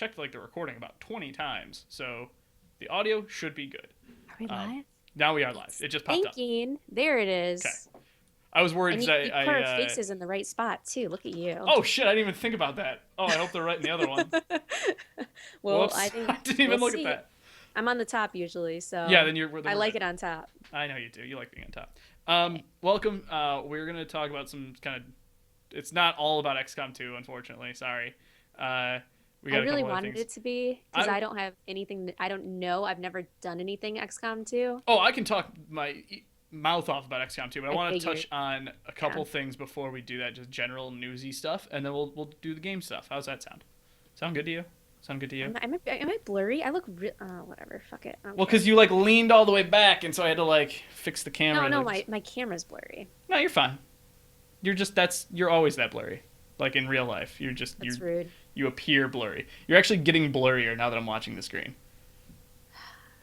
checked like the recording about 20 times, so the audio should be good. Are we live? Now we are live. It's It just popped up. thinking. There it Okay. is. I was worried And because you put our faces in the right spot too. Look at you. oh shit! I didn't even think about that. Oh, I hope they're right in the other one. Well, I Whoops! I think didn't we'll even look at see. that. I'm on the top usually, Yeah, so then you're. Then I we're like good. it on top. I know you do. You like being on top. Welcome. We're gonna talk about some kind of. It's not all about XCOM 2, unfortunately. Sorry. We I got a really couple other wanted things. it to be because I don't have anything. I don't know. I've never done anything XCOM 2. Oh, I can talk my mouth off about XCOM 2, but I I want to figured. touch on a Yeah. couple things before we do that, just general newsy stuff, and then we'll do the game stuff. How's that sound? Sound good to you? Sound good to you? Am I blurry? I look whatever. Fuck it. I don't Well, care. because you like leaned all the way back, and so I had to like fix the camera. No, my camera's blurry. No, you're fine. You're always that blurry. Like in real life, That's rude. you appear blurry. You're actually getting blurrier now that I'm watching the screen.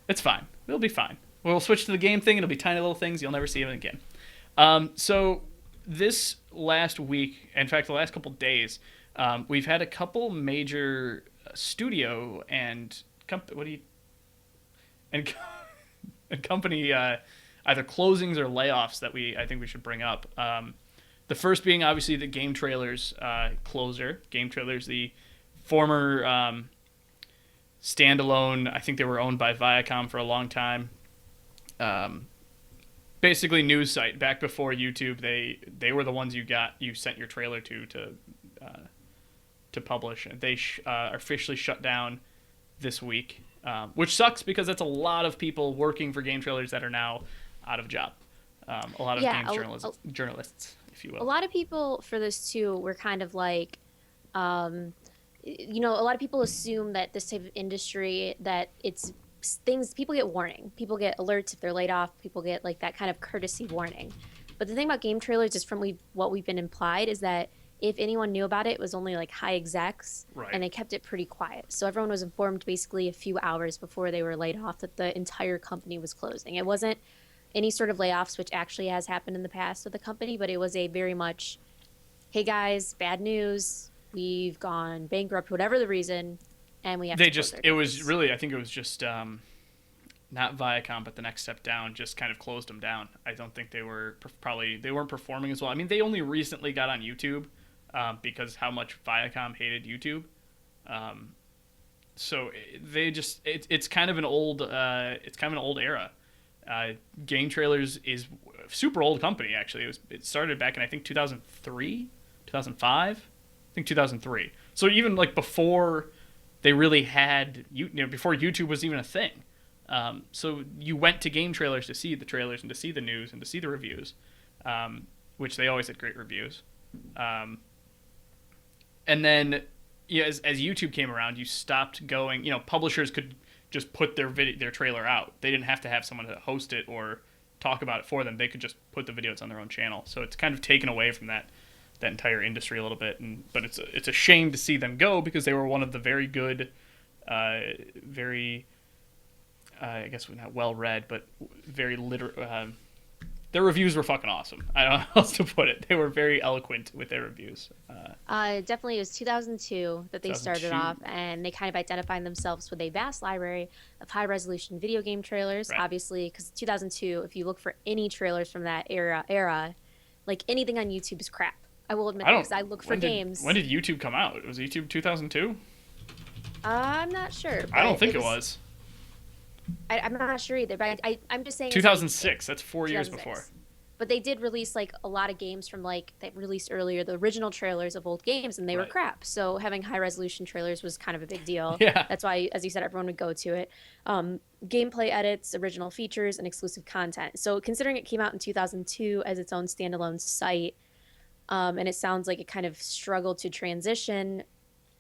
It's fine. It'll be fine. We'll switch to the game thing. It'll be tiny little things. You'll never see them again. So this last week, in fact, the last couple days, we've had a couple major studio and and, and company either closings or layoffs that I think we should bring up. The first being obviously the Game Trailers closer. Game Trailers, the former standalone. I think they were owned by Viacom for a long time. Basically, news site back before YouTube. They were the ones you sent your trailer to publish. They are officially shut down this week, which sucks because that's a lot of people working for Game Trailers that are now out of job. A lot of Yeah, journalists, if you a will. lot of people for this too were kind of like, um, a lot of people assume that this type of industry that it's things people get warning, people get alerts if they're laid off, people get like that kind of courtesy warning. But the thing about game trailers is from what we've been implied is that if anyone knew about it, it was only like high execs, Right. and they kept it pretty quiet. So everyone was informed basically a few hours before they were laid off that the entire company was closing. It wasn't any sort of layoffs, which actually has happened in the past with the company, but it was a very much, hey guys, bad news, we've gone bankrupt, whatever the reason, and we have They to close just our it was doors. really I think it was just not Viacom, but the next step down just kind of closed them down. I don't think they were they weren't performing as well. I mean, they only recently got on YouTube because how much Viacom hated YouTube. So it's kind of an old era. Game Trailers is a super old company actually. It started back in I think 2003, 2005, I think 2003. So even like before they really had before YouTube was even a thing. So you went to Game Trailers to see the trailers and to see the news and to see the reviews, which they always had great reviews. And then as YouTube came around, you stopped going. Publishers could just put their trailer out. They didn't have to have someone to host it or talk about it for them. They could just put the videos on their own channel. So it's kind of taken away from that entire industry a little bit. But it's a shame to see them go because they were one of the very good, very I guess not well read, but very their reviews were fucking awesome. I don't know how else to put it. They were very eloquent with their reviews. Definitely, it was 2002 that they started 2002. off, and they kind of identified themselves with a vast library of high-resolution video game trailers. Right. Obviously, because 2002, if you look for any trailers from that era, like anything on YouTube is crap. I will admit I that don't. because I look for When games. when did YouTube come out? Was YouTube 2002? I'm not sure. I don't But think it was. I'm not sure either, but I'm just saying. It's like 2006. That's 4 years 2006. before. But they did release like a lot of games from like that released earlier, the original trailers of old games, and they were Right. crap. So having high resolution trailers was kind of a big deal. Yeah. That's why, as you said, everyone would go to it. Gameplay edits, original features, and exclusive content. So considering it came out in 2002 as its own standalone site, and it sounds like it kind of struggled to transition,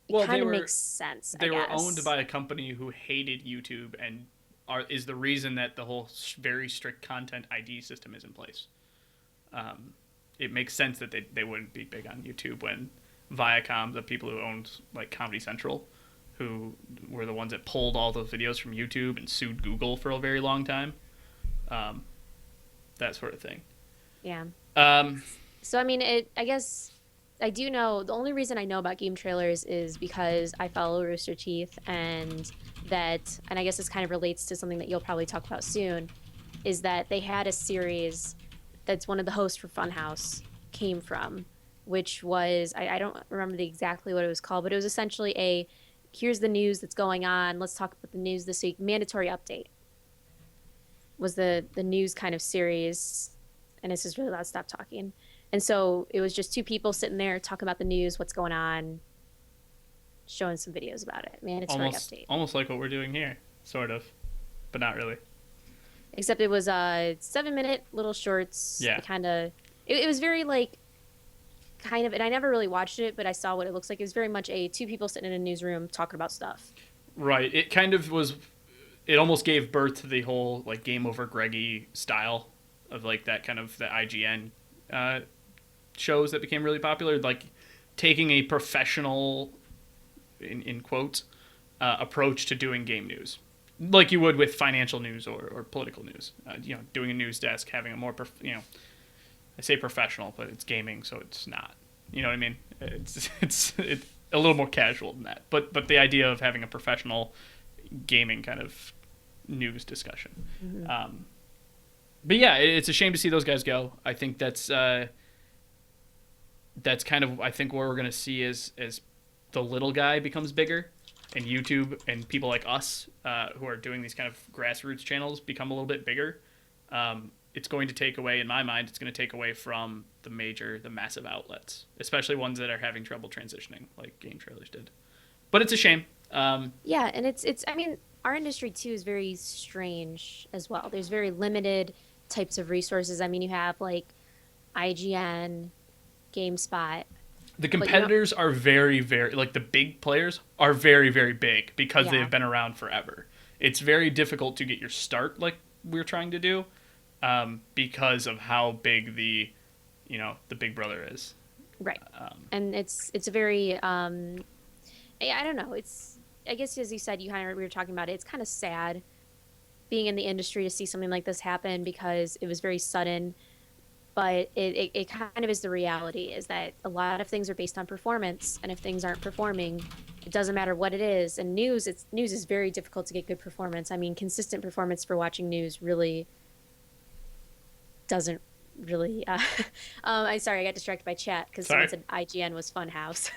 it Well, kind of makes sense. they I were guess. owned by a company who hated YouTube and is the reason that the whole very strict content ID system is in place. It makes sense that they wouldn't be big on YouTube when Viacom, the people who owned like Comedy Central, who were the ones that pulled all those videos from YouTube and sued Google for a very long time, that sort of thing. Yeah. Um, So I mean, I guess I do know the only reason I know about game trailers is because I follow Rooster Teeth, and I guess this kind of relates to something that you'll probably talk about soon, is that they had a series that's one of the hosts for Funhouse came from, which was I don't remember exactly what it was called, but it was essentially a here's the news that's going on. Let's talk about the news this week. Mandatory update was the news kind of series, and this is really loud. Stop talking. And so it was just two people sitting there talking about the news, what's going on, showing some videos about it. Mandatory update. Almost like what we're doing here, sort of, but not really. Except it was 7-minute little shorts. Yeah. It was very like kind of, and I never really watched it, but I saw what it looks like. It was very much a two people sitting in a newsroom talking about stuff. Right. It kind of was. It almost gave birth to the whole like Game Over Greggy style of like that kind of the IGN shows that became really popular, like taking a professional, in quotes, approach to doing game news, like you would with financial news or political news. Doing a news desk, having a more, I say professional, but it's gaming, so it's not. You know what I mean? It's a little more casual than that. But the idea of having a professional gaming kind of news discussion. Mm-hmm. But yeah, it's a shame to see those guys go. I think that's kind of I think what we're gonna see as the little guy becomes bigger, and YouTube and people like us who are doing these kind of grassroots channels become a little bit bigger. It's going to take away, in my mind, it's going to take away from the massive outlets, especially ones that are having trouble transitioning, like game trailers did. But it's a shame. Yeah, and it's. I mean, our industry too is very strange as well. There's very limited types of resources. I mean, you have like IGN, GameSpot. The competitors are very, very, like the big players are very, very big because Yeah. they've been around forever. It's very difficult to get your start like we're trying to do because of how big the big brother is. Right. And it's a very I don't know. It's, I guess as you said, we were talking about it. It's kind of sad being in the industry to see something like this happen because it was very sudden. But it kind of is the reality is that a lot of things are based on performance, and if things aren't performing, it doesn't matter what it is. And news is very difficult to get good performance. I mean, consistent performance for watching news really doesn't really. I'm sorry, I got distracted by chat because someone said IGN was Funhouse.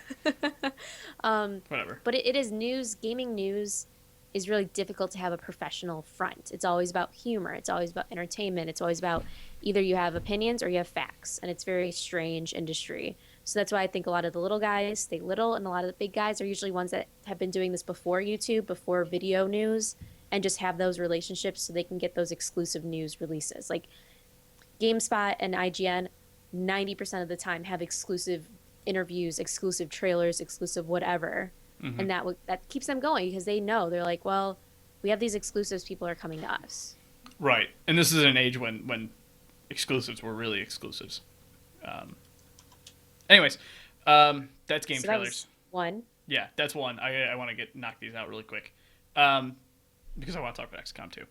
Whatever. But it is news. Gaming news is really difficult to have a professional front. It's always about humor. It's always about entertainment. It's always about either you have opinions or you have facts, and it's a very strange industry. So that's why I think a lot of the little guys stay little, and a lot of the big guys are usually ones that have been doing this before YouTube, before video news, and just have those relationships so they can get those exclusive news releases. Like GameSpot and IGN, 90% of the time have exclusive interviews, exclusive trailers, exclusive whatever. Mm-hmm. And that keeps them going because they know, they're like, well, we have these exclusives, people are coming to us. Right. And this is an age when exclusives were really exclusives. Anyways, that's game So trailers. that was one. Yeah, that's one. I want to knock these out really quick because I want to talk about Xcom too.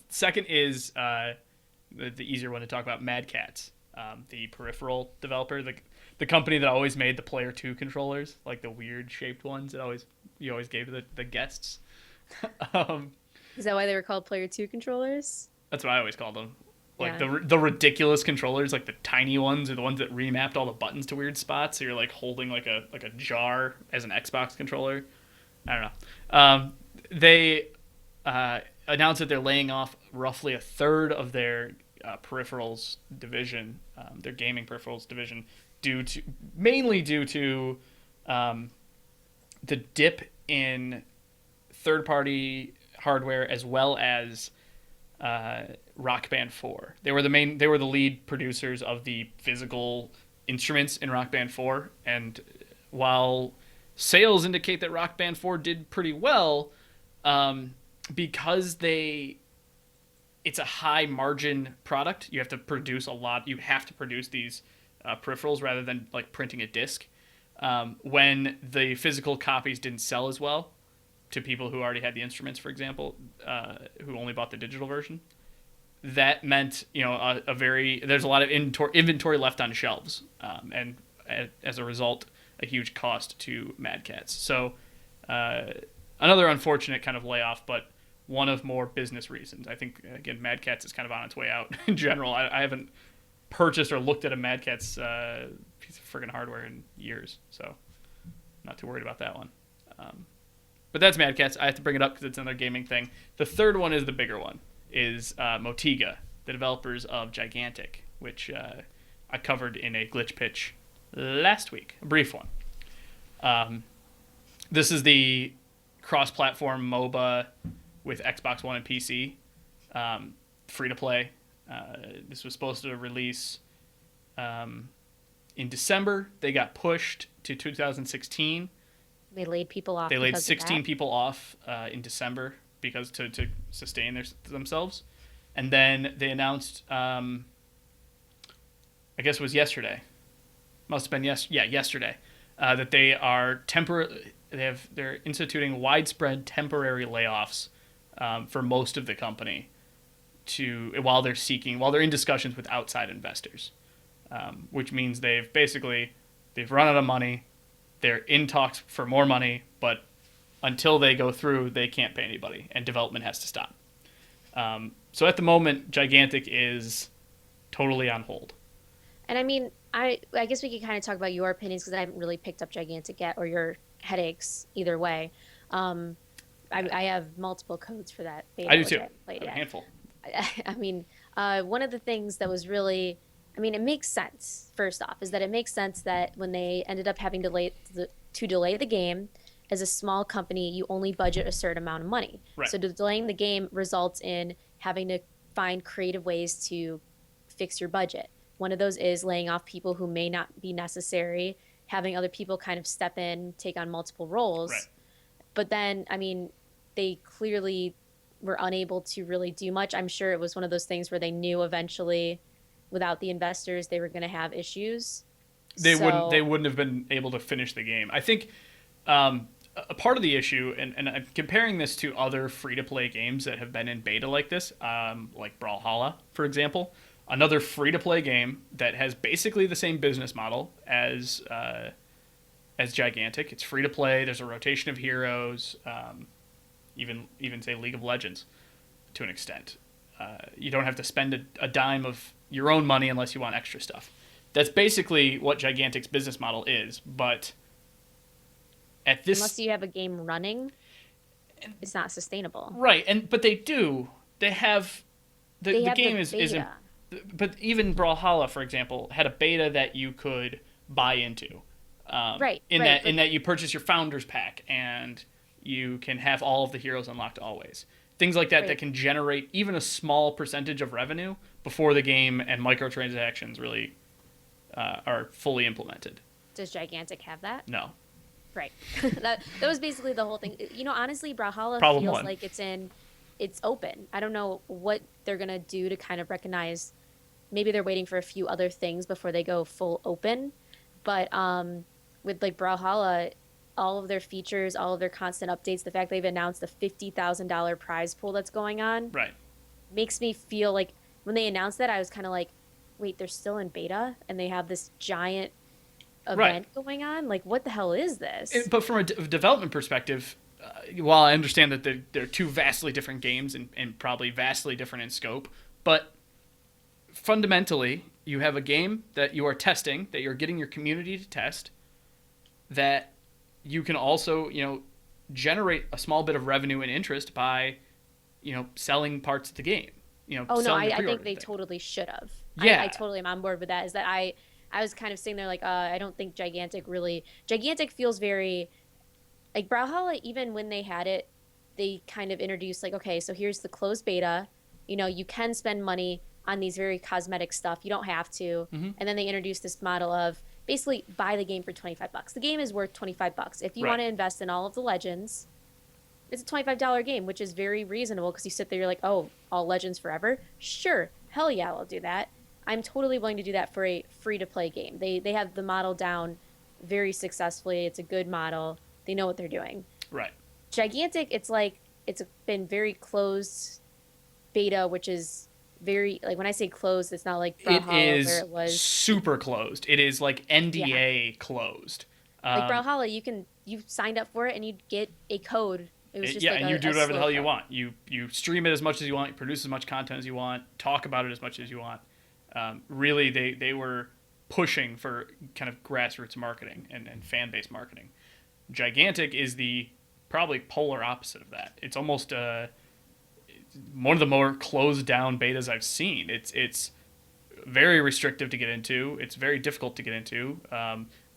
Second is the easier one to talk about, Mad Catz, the peripheral developer, the company that always made the Player 2 controllers, like the weird shaped ones that you always gave to the guests. Is that why they were called Player 2 controllers? That's what I always called them. Like Yeah. the ridiculous controllers, like the tiny ones, are the ones that remapped all the buttons to weird spots. So you're like holding like a jar as an Xbox controller. I don't know. They announced that they're laying off roughly a third of their peripherals division, their gaming peripherals division, mainly due to the dip in third-party hardware as well as Rock Band 4. They were the lead producers of the physical instruments in Rock Band 4, and while sales indicate that Rock Band 4 did pretty well, because it's a high margin product, you have to produce a lot. You have to produce these peripherals rather than like printing a disc. When the physical copies didn't sell as well to people who already had the instruments, for example, who only bought the digital version, that meant there's a lot of inventory left on shelves, and as a result, a huge cost to Mad Catz. So another unfortunate kind of layoff, but one of more business reasons. I think, again, Mad Catz is kind of on its way out in general. I haven't purchased or looked at a Mad Catz piece of friggin' hardware in years, so not too worried about that one. But that's Mad Catz. I have to bring it up because it's another gaming thing. The third one is the bigger one, is Motiga, the developers of Gigantic, which I covered in a glitch pitch last week, a brief one. This is the cross-platform MOBA with Xbox One and PC, free-to-play. This was supposed to release in December. They got pushed to 2016. They laid people off. They laid 16 people off in December because to sustain themselves. And then they announced, I guess it was yesterday. Must have been yesterday. That they are they're instituting widespread temporary layoffs for most of the company while they're in discussions with outside investors, which means they've run out of money. They're in talks for more money, but until they go through, they can't pay anybody, and development has to stop. So at the moment, Gigantic is totally on hold. And I mean, I guess we could kind of talk about your opinions because I haven't really picked up Gigantic yet, or your headaches either way. I have multiple codes for that beta. I do too. A handful. I mean, one of the things that was really, I mean, it makes sense, first off, is that it makes sense that when they ended up having to delay the game, as a small company, you only budget a certain amount of money. Right. So delaying the game results in having to find creative ways to fix your budget. One of those is laying off people who may not be necessary, having other people kind of step in, take on multiple roles. Right. But then, I mean, they clearly were unable to really do much. I'm sure it was one of those things where they knew eventually, without the investors, they were going to have issues. They wouldn't have been able to finish the game. I think a part of the issue, and I'm comparing this to other free-to-play games that have been in beta like this, like Brawlhalla, for example, another free-to-play game that has basically the same business model as Gigantic. It's free-to-play. There's a rotation of heroes, even say League of Legends, to an extent. You don't have to spend a dime of your own money unless you want extra stuff. That's basically what Gigantic's business model is, but at this... Unless you have a game running, it's not sustainable. Right, but they do. They have... The game is but even Brawlhalla, for example, had a beta that you could buy into. In that you purchase your Founders Pack, and you can have all of the heroes unlocked always. Things like that that can generate even a small percentage of revenue before the game and microtransactions really are fully implemented. Does Gigantic have that? No. Right. that was basically the whole thing. You know, honestly, Brawlhalla feels like it's open. I don't know what they're going to do to kind of recognize. Maybe they're waiting for a few other things before they go full open. But with like Brawlhalla, all of their features, all of their constant updates, the fact they've announced the $50,000 prize pool that's going on, makes me feel like when they announced that, I was kind of like, wait, they're still in beta and they have this giant event going on? Like, what the hell is this? But from a development perspective, while I understand that they're two vastly different games and probably vastly different in scope, but fundamentally, you have a game that you are testing, that you're getting your community to test, that you can also, generate a small bit of revenue and interest by, selling parts of the game. I think they totally should have. Yeah. I totally am on board with that. Is that I was kind of sitting there like, I don't think Gigantic feels very, like Brawlhalla, even when they had it, they kind of introduced like, okay, so here's the closed beta. You can spend money on these very cosmetic stuff. You don't have to. Mm-hmm. And then they introduced this model of basically buy the game for $25. The game is worth $25. If you want to invest in all of the legends, it's a $25 game, which is very reasonable because you sit there, you're like, oh, all legends forever? Sure. Hell yeah, I'll do that. I'm totally willing to do that for a free-to-play game. They have the model down very successfully. It's a good model. They know what they're doing. Right. Gigantic, it's like it's been very closed beta, which is very like when I say closed, it's not like It Brawlhalla where is it was. super closed. It is like Yeah, NDA closed. like Um, Brawlhalla, you signed up for it and you'd get a code. It was just yeah, like and you do a whatever the slow hell you code. want. You stream it as much as you want. You produce as much content as you want. Talk about it as much as you want. Really, they were pushing for kind of grassroots marketing and fan base marketing. Gigantic is the probably polar opposite of that. It's almost one of the more closed down betas I've seen. It's very restrictive to get into. It's very difficult to get into.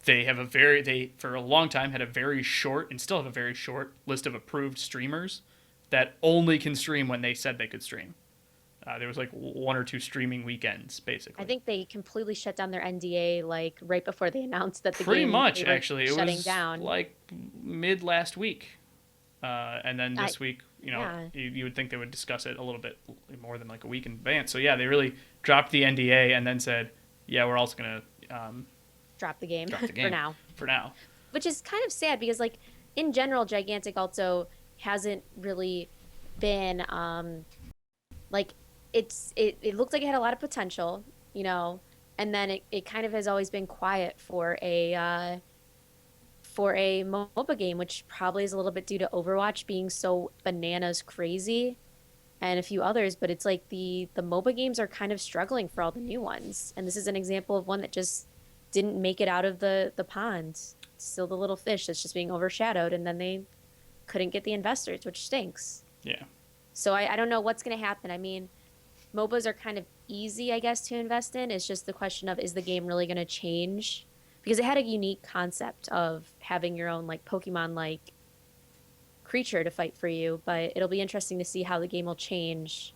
They for a long time had a very short and still have a very short list of approved streamers that only can stream when they said they could stream. There was like one or two streaming weekends, I basically. think they completely shut down their NDA like right before they announced that the Pretty game much, they were actually. It shutting was down. like mid last week. And then I this week, yeah, you would think they would discuss it a little bit more than like a week in advance. So yeah, they really dropped the NDA and then said, yeah, we're also gonna drop the game drop the for game now. for now. Which is kind of sad because like in general Gigantic also hasn't really been like it looked like it had a lot of potential, you know, and then it kind of has always been quiet for a MOBA game, which probably is a little bit due to Overwatch being so bananas crazy and a few others, but it's like the MOBA games are kind of struggling for all the new ones. And this is an example of one that just didn't make it out of the pond. It's still the little fish that's just being overshadowed, and then they couldn't get the investors, which stinks. Yeah. So I don't know what's going to happen. I mean, MOBAs are kind of easy, I guess, to invest in. It's just the question of is the game really going to change? Because it had a unique concept of having your own like Pokemon like creature to fight for you, but it'll be interesting to see how the game will change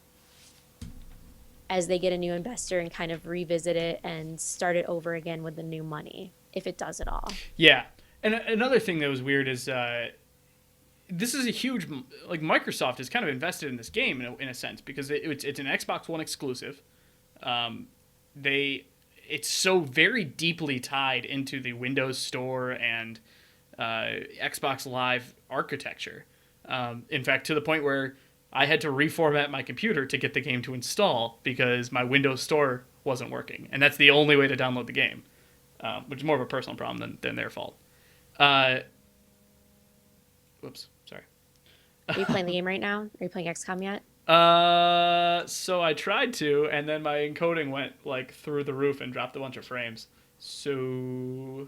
as they get a new investor and kind of revisit it and start it over again with the new money, if it does at all. Yeah. And another thing that was weird is this is a huge like Microsoft is kind of invested in this game in a sense because it's an Xbox One exclusive. They it's so very deeply tied into the Windows Store and Xbox Live architecture. In fact, to the point where I had to reformat my computer to get the game to install because my Windows Store wasn't working, and that's the only way to download the game, which is more of a personal problem than their fault. Uh, Whoops, sorry. Are you playing the game right now? Are you playing XCOM yet? So I tried to, and then my encoding went like through the roof and dropped a bunch of frames. So, You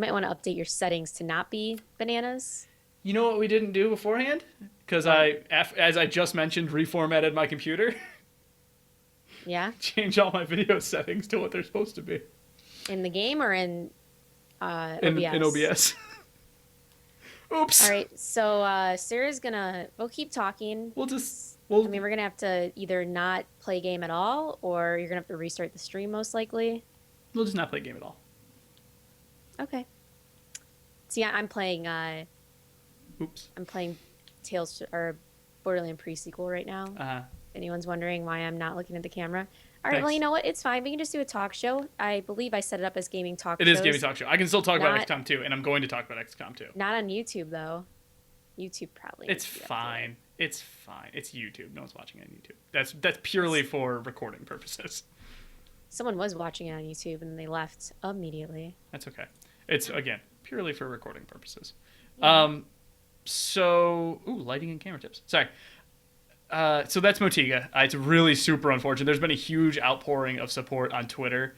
might want to update your settings to not be bananas. you know what we didn't do beforehand? Because What? as I just mentioned, reformatted my computer, Yeah? changed all my video settings to what they're supposed to be In the game or in in OBS? OBS. Oops. All right, so Sarah's gonna. We'll keep talking. We'll I mean, we're gonna have to either not play a game at all, or you're gonna have to restart the stream most likely. we'll just not play a game at all. Okay. So yeah, Oops. I'm playing Tales or Borderland pre-sequel right now. Uh, If anyone's wondering why I'm not looking at the camera. All right, well, Thanks. you know what? It's fine. We can just do a talk show. I believe I set it up as gaming talk It shows. is Gaming Talk Show. I can still talk about Not XCOM 2, and I'm going to talk about XCOM 2. not on YouTube though. YouTube probably. It's needs to be updated. fine. It's fine. It's YouTube. No one's watching it on YouTube. That's purely for recording purposes. Someone was watching it on YouTube and they left immediately. That's okay. It's again purely for recording purposes. Yeah. Lighting and camera tips. Sorry. So that's Motiga. It's really super unfortunate. There's been a huge outpouring of support on Twitter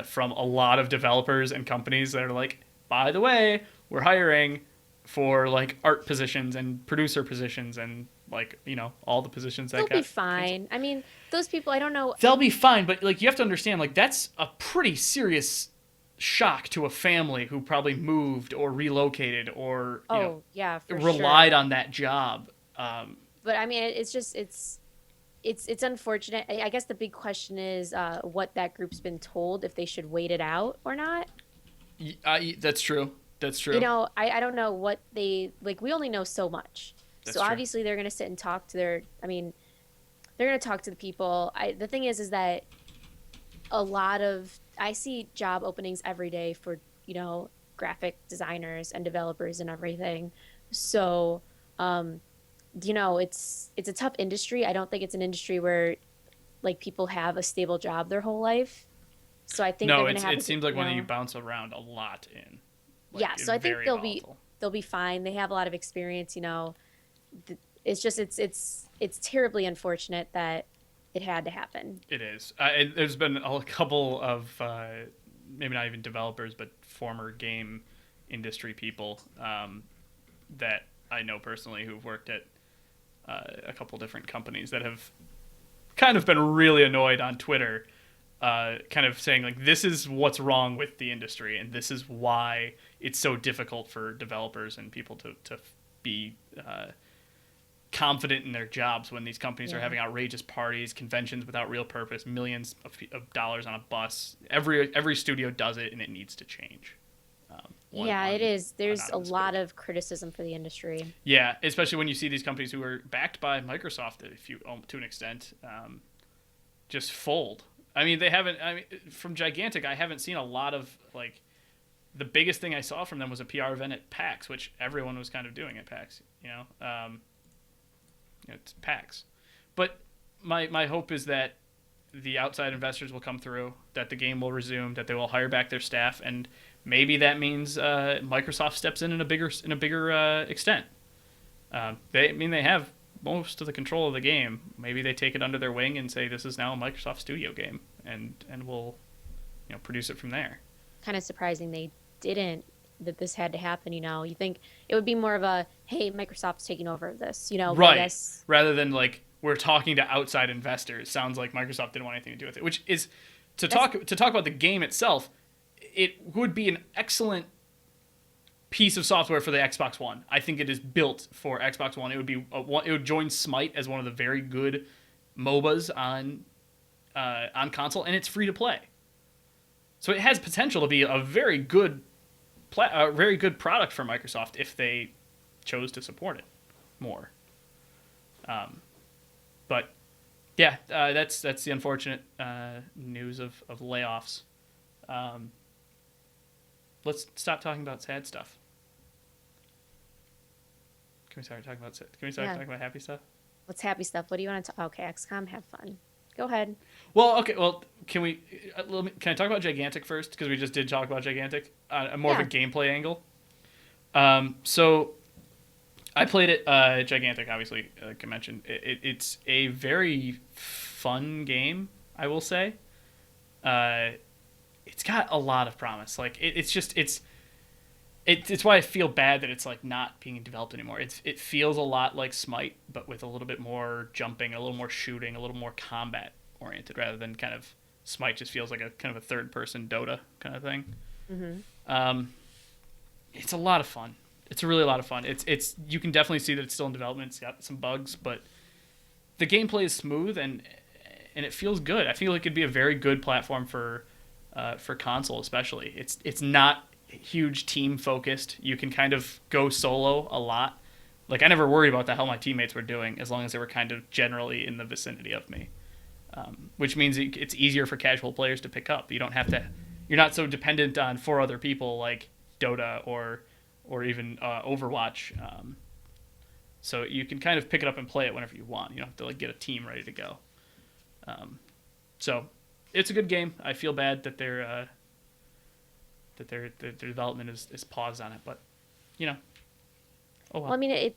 from a lot of developers and companies that are like, by the way, we're hiring for like art positions and producer positions and like all the positions that They'll got be fine. I mean, those people, I don't know. they'll be fine, but like you have to understand, like that's a pretty serious shock to a family who probably moved or relocated or Oh, yeah, for relied sure. on that job. But I mean, it's just it's unfortunate. I guess the big question is what that group's been told, if they should wait it out or not. That's true. That's true. You know, I don't know what they like. We only know so much. That's So true. obviously they're gonna sit and talk to their. I mean, they're gonna talk to the people. The thing is that a lot of I see job openings every day for graphic designers and developers and everything. So, it's a tough industry. I don't think it's an industry where like people have a stable job their whole life. So I think they're No, going to have it seems like you one that you know, bounce around a lot in. Like yeah, it's so I think very volatile. they'll be fine. They have a lot of experience, It's just it's terribly unfortunate that it had to happen. It is. There's been a couple of maybe not even developers, but former game industry people that I know personally who've worked at a couple different companies that have kind of been really annoyed on Twitter, kind of saying like this is what's wrong with the industry and this is why it's so difficult for developers and people to be confident in their jobs when these companies are Yeah. having outrageous parties, conventions without real purpose, millions of dollars on a bus. Every studio does it, and it needs to change. Yeah, it is. There's a Anonymous lot Twitter. of criticism for the industry. Yeah, especially when you see these companies who are backed by Microsoft, if you to an extent, just fold. I mean, they haven't. I mean, from Gigantic, I haven't seen a lot of like. The biggest thing I saw from them was a PR event at PAX, which everyone was kind of doing at PAX. It's PAX. But my hope is that the outside investors will come through, that the game will resume, that they will hire back their staff, and maybe that means Microsoft steps in a bigger extent. They have most of the control of the game. Maybe they take it under their wing and say this is now a Microsoft Studio game, and we'll produce it from there. Kind of surprising they didn't, that this had to happen. You think it would be more of a, hey, Microsoft's taking over this, but I Right. guess Rather than like we're talking to outside investors. Sounds like Microsoft didn't want anything to do with it. Which is to talk about the game itself. It would be an excellent piece of software for the Xbox One. I think it is built for Xbox One. It would join Smite as one of the very good MOBAs on console, and it's free to play. So it has potential to be a very good product for Microsoft if they chose to support it more. But yeah, that's the unfortunate news of layoffs. Let's stop talking about sad stuff. Can we start talking about happy stuff? what's happy stuff? What do you want to talk? Okay, XCOM, have fun. Go ahead. Well, okay. Well, can I talk about Gigantic first? Because we just did talk about Gigantic. More of a gameplay angle. So I played it. Gigantic, obviously, like I mentioned. It's a very fun game, I will say. It's got a lot of promise. Like it's why I feel bad that it's like not being developed anymore. It feels a lot like Smite, but with a little bit more jumping, a little more shooting, a little more combat oriented, rather than kind of Smite just feels like a kind of a third person Dota kind of thing. Mm-hmm. It's a lot of fun. It's really a lot of fun. It's you can definitely see that it's still in development. It's got some bugs, but the gameplay is smooth and it feels good. I feel like it'd be a very good platform for console, especially. It's not huge team focused. You can kind of go solo a lot. Like I never worried about the hell my teammates were doing as long as they were kind of generally in the vicinity of me, which means it's easier for casual players to pick up. You don't have to. You're not so dependent on 4 other people like Dota or even Overwatch. So you can kind of pick it up and play it whenever you want. You don't have to like get a team ready to go. So it's a good game. I feel bad that their development is paused on it, but oh well. Well, I mean,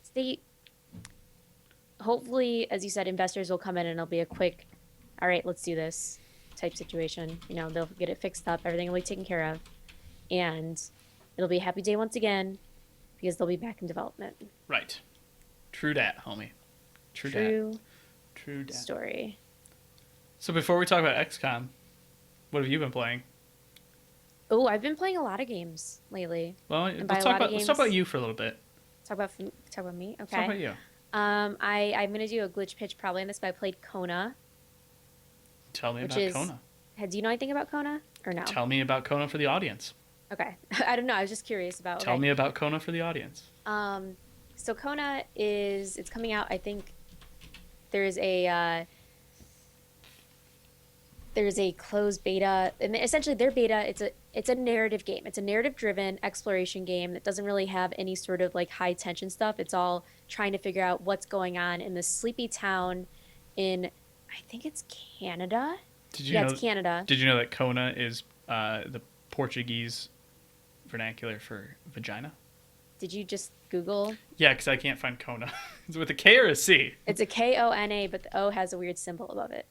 hopefully, as you said, investors will come in and it'll be a quick, all right, let's do this type situation. They'll get it fixed up, everything will be taken care of, and it'll be a happy day once again because they'll be back in development. Right. True dat, homie. True dat. Story. So before we talk about XCOM, what have you been playing? Oh, I've been playing a lot of games lately. Well, And let's by a lot talk of about games- you for a little bit. Talk about me. Okay. Let's talk about you. I'm gonna do a glitch pitch probably on this, but I played Kona. Tell me Which about is- Kona. Do you know anything about Kona or no? Tell me about Kona for the audience. Okay. I don't know. I was just curious about. Tell okay. me about Kona for the audience. So Kona it's coming out. I think there's a closed beta, and essentially their beta. It's a narrative game. It's a narrative-driven exploration game that doesn't really have any sort of like high tension stuff. It's all trying to figure out what's going on in this sleepy town in I think it's Canada. Did you Yeah, know? it's Canada. Did you know that Kona is the Portuguese vernacular for vagina? Did you just Google? Yeah, because I can't find Kona. Is it with a K or a C? It's a Kona, but the O has a weird symbol above it.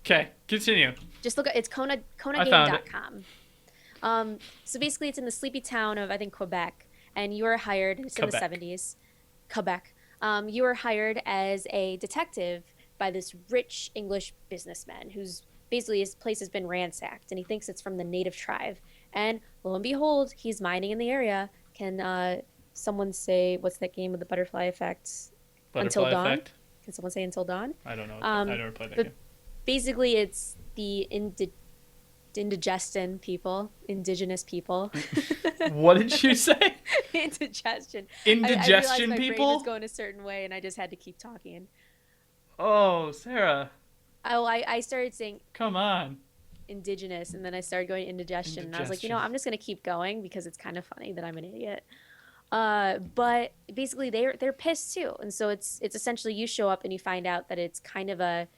Okay, continue. Just look at it's I found it. konagame.com. So basically, it's in the sleepy town of I think Quebec, and you are hired. It's in the Quebec. 70s, Quebec. You are hired as a detective by this rich English businessman who's basically his place has been ransacked, and he thinks it's from the native tribe. And lo and behold, he's mining in the area. Can someone say what's that game with the butterfly effect? Until Butterfly Dawn? effect? Can someone say Until Dawn? I don't know. I Um, never played that but game. basically, it's the indigenous people. What did you say? Indigestion. I realized Indigestion my brain people? was going a certain way, and I just had to keep talking. Oh, Sarah, Oh, I started saying come on. indigenous, and then I started going indigestion, and I was like, Indigestion. I'm just gonna keep going because it's kind of funny that I'm an idiot. But basically, they're pissed too, and so it's essentially you show up and you find out that it's kind of a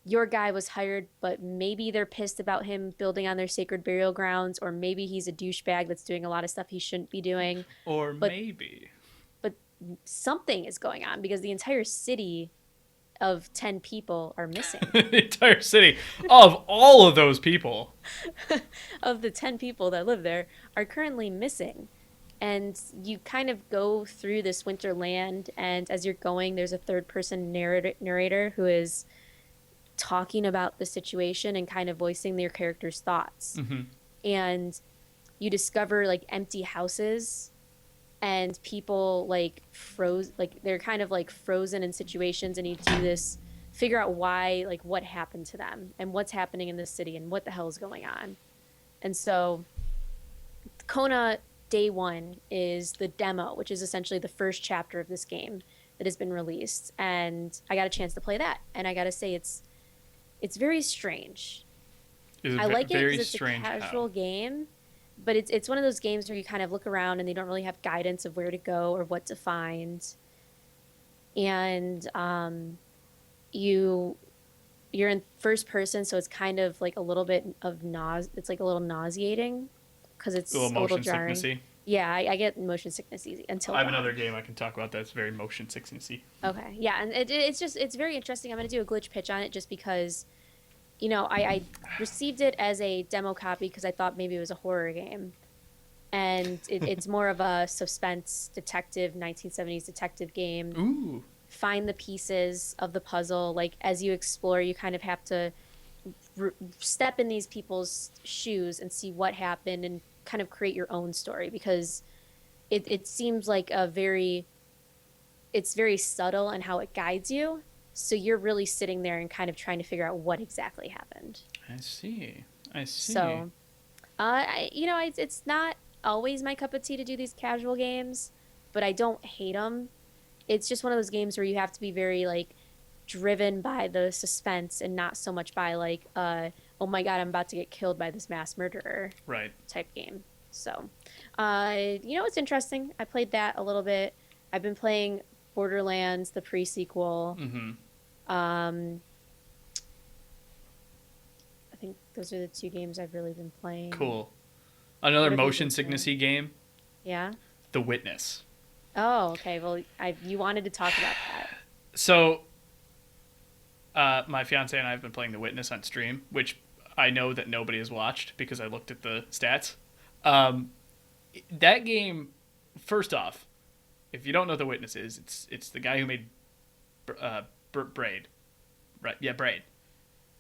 your guy was hired, but maybe they're pissed about him building on their sacred burial grounds, or maybe he's a douchebag that's doing a lot of stuff he shouldn't be doing. Or But maybe. but something is going on because the entire city of 10 people are missing. The entire city of all of those people. Of the 10 people that live there are currently missing. And you kind of go through this winter land, and as you're going, there's a third person narrator who is talking about the situation and kind of voicing their character's thoughts. Hmm. And you discover like empty houses and people like froze, like they're kind of like frozen in situations, and you do this figure out why, like what happened to them and what's happening in this city and what the hell is going on. And so Kona Day One is the demo, which is essentially the first chapter of this game that has been released, and I got a chance to play that, and I gotta say it's very strange. Is I like it very because it's a strange casual how. game, but it's one of those games where you kind of look around and they don't really have guidance of where to go or what to find, and you you're in first person, so it's kind of like a little bit of it's like a little nauseating because A it's little a little motion jarring. sicknessy. Yeah, I get motion sickness easy until I have dawn. another game I can talk about that's very motion sicknessy. Okay, yeah, and it's just it's very interesting. I'm gonna do a glitch pitch on it just because I received it as a demo copy because I thought maybe it was a horror game, and it's more of a suspense detective 1970s detective game. Ooh. Find the pieces of the puzzle. Like as you explore, you kind of have to step in these people's shoes and see what happened and kind of create your own story because it seems like it's very subtle in how it guides you. So you're really sitting there and kind of trying to figure out what exactly happened. I see. I see. So, it's not always my cup of tea to do these casual games, but I don't hate them. It's just one of those games where you have to be very like driven by the suspense and not so much by like, oh my God, I'm about to get killed by this mass murderer Right. type game. So, it's interesting. I played that a little bit. I've been playing Borderlands, the pre-sequel. Mm-hmm. Um, I think those are the two games I've really been playing. Cool. Another What have you motion been playing? sicknessy game, Yeah. The Witness. Oh, okay. Well, you wanted to talk about that. So, my fiance and I have been playing The Witness on stream, which I know that nobody has watched because I looked at the stats. That game, first off, if you don't know what The Witness is, it's the guy who made Braid. Right? Yeah, Braid.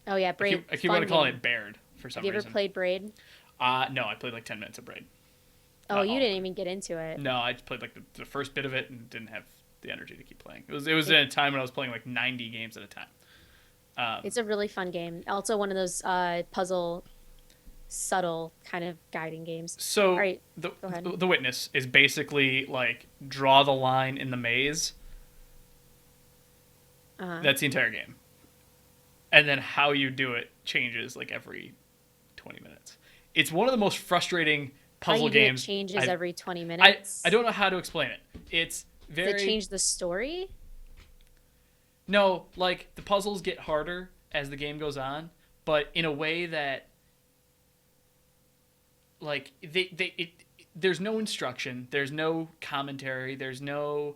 Oh yeah, Braid. I keep fun want to call game. it Baird for some Have you ever reason. played Braid? No, I played like 10 minutes of Braid. Oh, you didn't even get into it. No, I just played like the first bit of it and didn't have the energy to keep playing. It was in a time when I was playing like 90 games at a time. It's a really fun game. Also, one of those puzzle, subtle kind of guiding games. So All right, the go ahead. the Witness is basically like draw the line in the maze. Uh-huh. That's the entire game. And then how you do it changes like every 20 minutes. It's one of the most frustrating puzzle How you do it games. changes every 20 minutes. I don't know how to explain it. It's Does very it change the story? No, like the puzzles get harder as the game goes on, but in a way that like there's no instruction, there's no commentary, there's no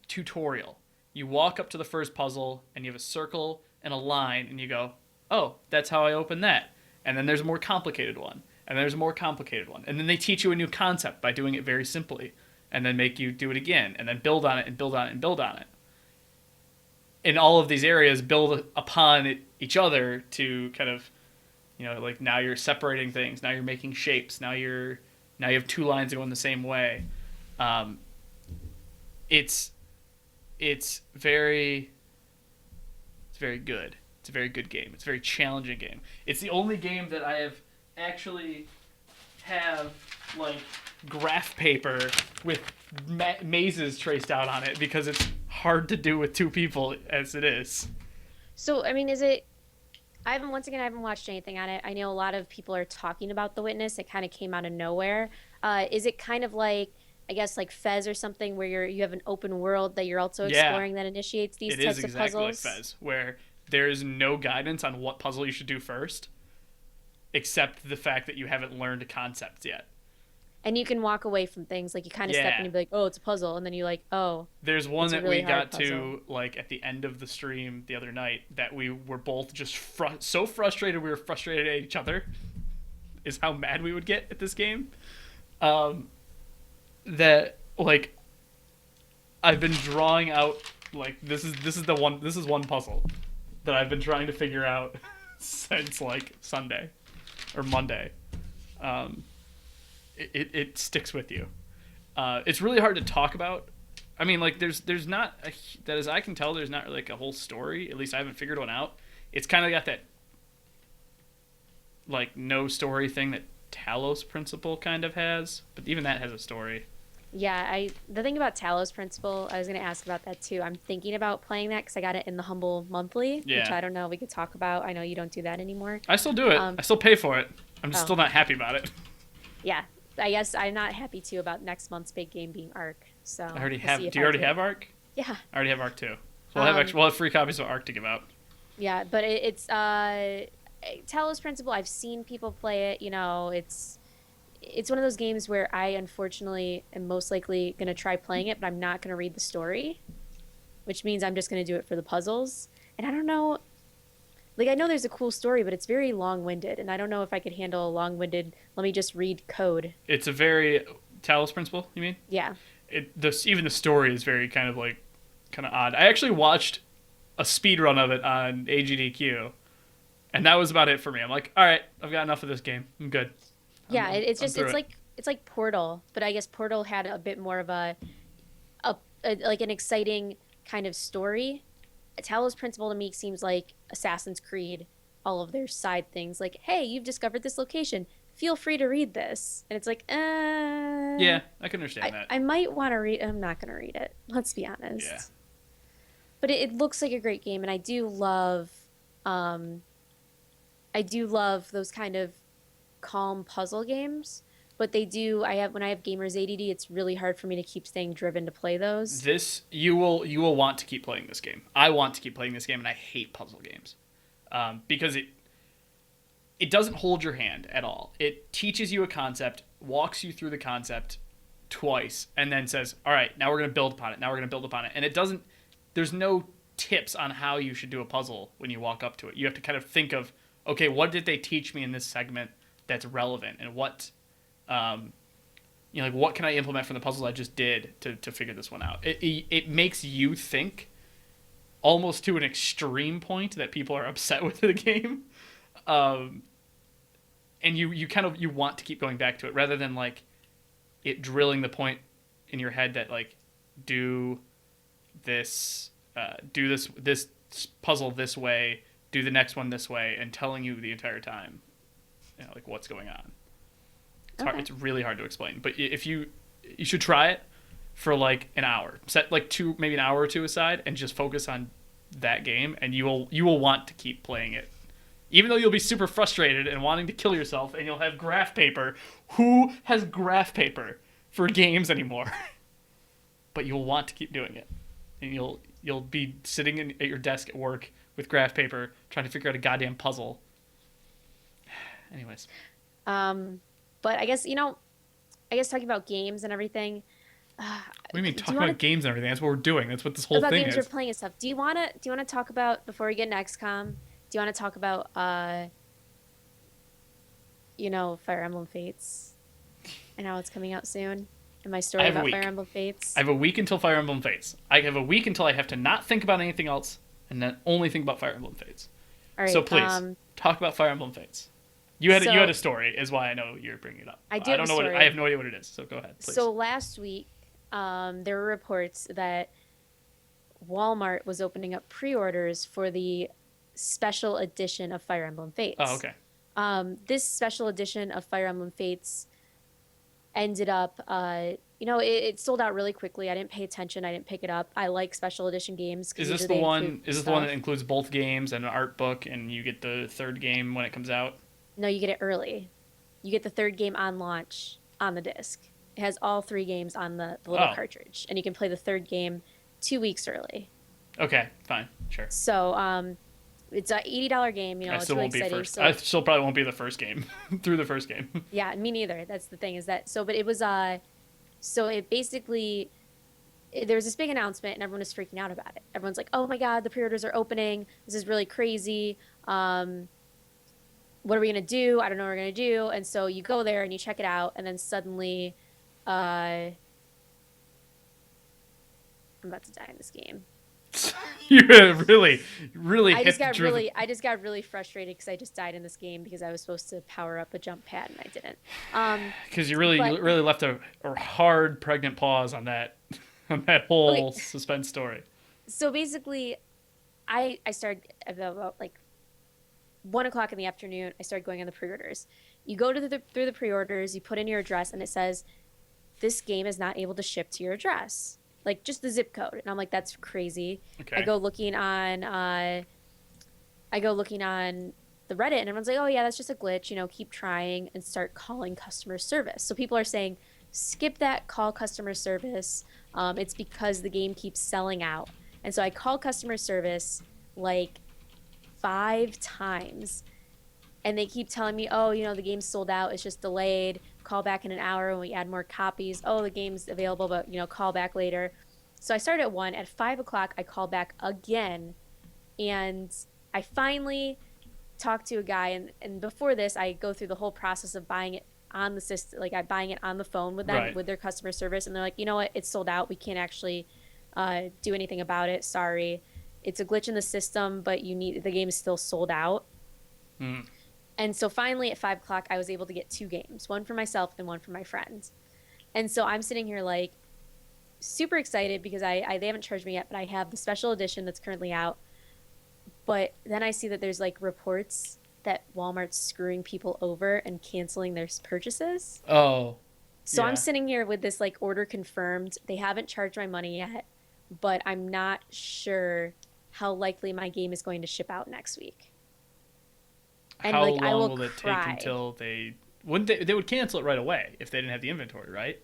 tutorial. You walk up to the first puzzle and you have a circle and a line and you go, "Oh, that's how I open that." And then there's a more complicated one. And there's a more complicated one. And then they teach you a new concept by doing it very simply and then make you do it again and then build on it and build on it and build on it. In all of these areas build upon each other to kind of, like now you're separating things, now you're making shapes, now you have two lines going the same way. um, it's it's very good. It's a very good game. It's a very challenging game. It's the only game that I have actually have like graph paper with mazes traced out on it because it's hard to do with two people as it is. So, I mean, is it? I haven't watched anything on it. I know a lot of people are talking about The Witness. It kind of came out of nowhere. Is it kind of like, I guess, like Fez or something, where you have an open world that you're also Yeah, exploring that initiates these it types is of exactly like puzzles? Fez, where there is no guidance on what puzzle you should do first, except the fact that you haven't learned concepts yet. And you can walk away from things like you kind of step in Yeah. and be like, "Oh, it's a puzzle," and then you're like, "Oh, There's one it's a that we really hard got puzzle." to like at the end of the stream the other night that we were both just so frustrated we were frustrated at each other is how mad we would get at this game. Um, that like I've been drawing out like this is one puzzle that I've been trying to figure out since like Sunday or Monday. Um, it sticks with you. It's really hard to talk about. I mean, like there's not that as I can tell, there's not like a whole story. At least I haven't figured one out. It's kind of got that like no story thing that Talos Principle kind of has, but even that has a story. Yeah, the thing about Talos Principle, I was going to ask about that too. I'm thinking about playing that because I got it in the Humble Monthly, which Yeah, I don't know if we could talk about. I know you don't do that anymore. I still do it. Um, I still pay for it. I'm just oh, still not happy about it. yeah. I guess I'm not happy too about next month's big game being Arc. So I already we'll see have. if Do you I already do it. have Arc? Yeah. I already have Arc too. So Um, we'll have free copies of Arc to give out. yeah, but it's Talos Principle. I've seen people play it. It's one of those games where I unfortunately am most likely going to try playing it, but I'm not going to read the story, which means I'm just going to do it for the puzzles. And I don't know, like I know there's a cool story, but it's very long-winded, and I don't know if I could handle a long-winded, let me just read code. It's a very Talos Principle. You mean? Yeah. Even the story is very kind of odd. I actually watched a speed run of it on AGDQ, and that was about it for me. I'm like, all right, I've got enough of this game. I'm good. Yeah, it's I'm just through it. it's like Portal, but I guess Portal had a bit more of a like an exciting kind of story. Talos Principle to me seems like Assassin's Creed, all of their side things like, "Hey, you've discovered this location. Feel free to read this." And it's like, Yeah, I can understand that. I might want to read. I'm not going to read it. Let's be Yeah. honest. But it looks like a great game, and um, I do love those kind of calm puzzle games. But they do. When I have gamers ADD, it's really hard for me to keep staying driven to play those. This you will want to keep playing this game. I want to keep playing this game, and I hate puzzle games because it doesn't hold your hand at all. It teaches you a concept, walks you through the concept twice, and then says, "All right, now we're going to build upon it. Now we're going to build upon it." And it doesn't. There's no tips on how you should do a puzzle when you walk up to it. You have to kind of think of, okay, what did they teach me in this segment that's relevant, and what, like what can I implement from the puzzles I just did to figure this one out. It makes you think almost to an extreme point that people are upset with the game. Um, and you want to keep going back to it rather than like it drilling the point in your head that like do this this puzzle this way, do the next one this way, and telling you the entire time, like what's going on. It's hard. Okay. It's really hard to explain. But if you should try it for like an hour, set like maybe an hour or two aside, and just focus on that game, and you will want to keep playing it. Even though you'll be super frustrated and wanting to kill yourself, and you'll have graph paper. Who has graph paper for games anymore? But you'll want to keep doing it, and you'll You'll be sitting at your desk at work with graph paper trying to figure out a goddamn puzzle. Anyways. But I guess, talking about games and everything. What do you mean Do you talking want about to games and everything? That's what we're doing. That's what this whole about thing games we're is. playing and stuff? Do you want to talk about before we get into XCOM? Do you want to talk about Fire Emblem Fates and how it's coming out soon? And my I story have a about week. Fire Emblem Fates. I have a week until Fire Emblem Fates. I have a week until I have to not think about anything else and then only think about Fire Emblem Fates. All right. So please talk about Fire Emblem Fates. You had a story, is why I know you're bringing it up. I do. don't know story. I have no idea what it is. So go ahead, please. So last week, there were reports that Walmart was opening up pre-orders for the special edition of Fire Emblem Fates. Oh, okay. This special edition of Fire Emblem Fates ended up, it sold out really quickly. I didn't pay attention. I didn't pick it up. I like special edition games. Is this the one? Is this the one that includes both games and an art book, and you get the third game when it comes out? No, you get it early. You get the third game on launch on the disc. It has all 3 games on the little cartridge, and you can play the third game 2 weeks early. Okay, fine, sure. So, it's an $80 game. It's really exciting. So, I still probably won't be the first game through the first game. Yeah, me neither. That's the thing. But it was so it basically there was this big announcement and everyone was freaking out about it. Everyone's like, "Oh my God, the pre-orders are opening. This is really crazy. What are we gonna do? I don't know what we're gonna do." And so you go there and you check it out, and then suddenly, I'm about to die in this game. You really I just got really frustrated because I just died in this game because I was supposed to power up a jump pad and I didn't. Because you really left a hard pregnant pause on that whole suspense story. So basically, I started about like 1:00 in the afternoon. I started going on the pre-orders. You go to through the pre-orders, you put in your address, and it says this game is not able to ship to your address. Like just the zip code, and I'm like, that's crazy. Okay. I go looking on the Reddit, and everyone's like, oh yeah, that's just a glitch. Keep trying and start calling customer service. So people are saying, skip that, call customer service. It's because the game keeps selling out. And so I call customer service like 5 times, and they keep telling me, oh, the game's sold out. It's just delayed. Call back in an hour when we add more copies. Oh, the game's available, but call back later. So I started at 1. At 5:00, I call back again, and I finally talked to a guy. And before this, I go through the whole process of buying it on the system, like I'm buying it on the phone with them, right, with their customer service, and they're like, you know what, it's sold out. We can't actually do anything about it. Sorry, it's a glitch in the system, but the game is still sold out. Mm. And so finally at 5:00, I was able to get 2 games, one for myself and one for my friend. And so I'm sitting here like super excited because they haven't charged me yet, but I have the special edition that's currently out. But then I see that there's like reports that Walmart's screwing people over and canceling their purchases. Oh. So yeah. I'm sitting here with this like order confirmed. They haven't charged my money yet, but I'm not sure how likely my game is going to ship out next week. And how like long I will will it cry. take until they would cancel it right away if they didn't have the inventory, right?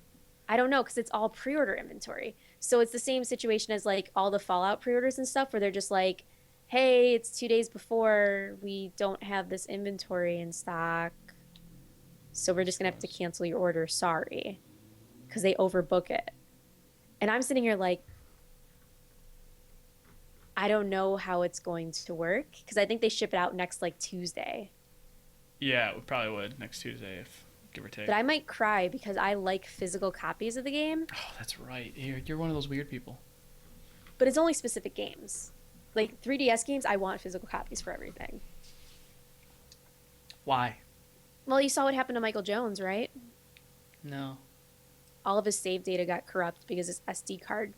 I don't know, because it's all pre-order inventory. So it's the same situation as like all the Fallout pre-orders and stuff where they're just like, hey, it's 2 days before, we don't have this inventory in stock, so we're just gonna have to cancel your order, sorry, because they overbook it. And I'm sitting here like, I don't know how it's going to work, because I think they ship it out next like Tuesday. Yeah, it probably would next Tuesday, if give or take. But I might cry because I like physical copies of the game. Oh, that's right. You're one of those weird people. But it's only specific games. Like 3DS games, I want physical copies for everything. Why? Well, you saw what happened to Michael Jones, right? No. All of his save data got corrupt because his SD card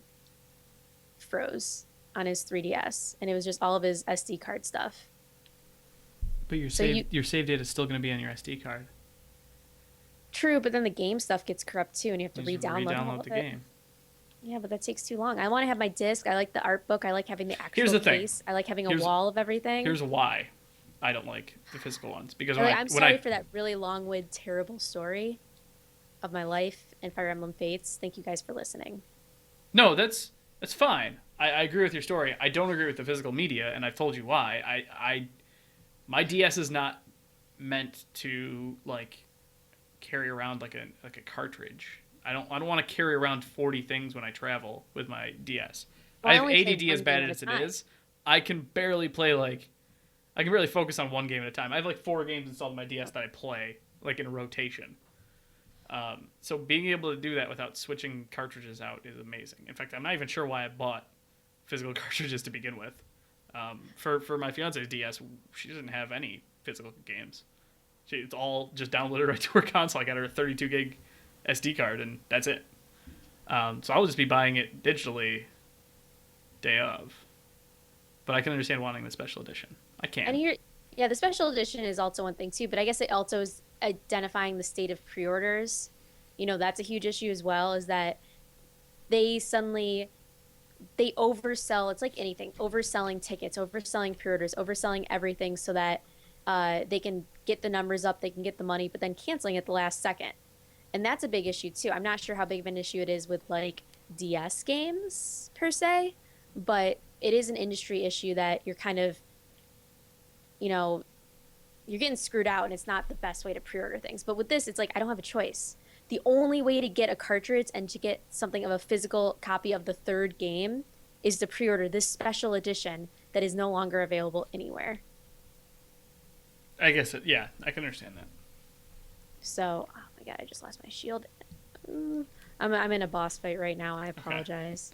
froze on his 3DS, and it was just all of his SD card stuff. But your save data is still going to be on your SD card. True, but then the game stuff gets corrupt too, and you have to Just re-download all of the it. game. Yeah, but that takes too long. I want to have my disc. I like the art book. I like having the actual Here's the thing. case. I like having a wall of everything. Here's why I don't like the physical ones. Because I'm sorry for that really long-winded, terrible story of my life and Fire Emblem Fates. Thank you guys for listening. No, that's fine. I agree with your story. I don't agree with the physical media, and I've told you why. My DS is not meant to like carry around like a cartridge. I don't want to carry around 40 things when I travel with my DS. Well, I I have only play ADD as one bad game at as a it time. is. I can barely play like I can barely focus on one game at a time. I have like 4 games installed on my DS that I play like in rotation. So being able to do that without switching cartridges out is amazing. In fact, I'm not even sure why I bought physical cartridges to begin with. For my fiance's DS, she doesn't have any physical games. It's all just downloaded right to her console. I got her a 32 gig SD card, and that's it. So I'll just be buying it digitally day of. But I can understand wanting the special edition. I can. And here, yeah, the special edition is also one thing too, but I guess it also is identifying the state of pre-orders. That's a huge issue as well, is that they suddenly they oversell. It's like anything, overselling tickets, overselling pre-orders, overselling everything so that they can get the numbers up, they can get the money, but then canceling at the last second. And that's a big issue too. I'm not sure how big of an issue it is with like DS games per se, but it is an industry issue that you're kind of, you know, you're getting screwed out and it's not the best way to pre-order things. But with this, it's like I don't have a choice. The only way to get a cartridge and to get something of a physical copy of the third game is to pre-order this special edition that is no longer available anywhere. I guess, yeah, I can understand that. So, oh my god, I just lost my shield. I'm in a boss fight right now. I Okay. apologize.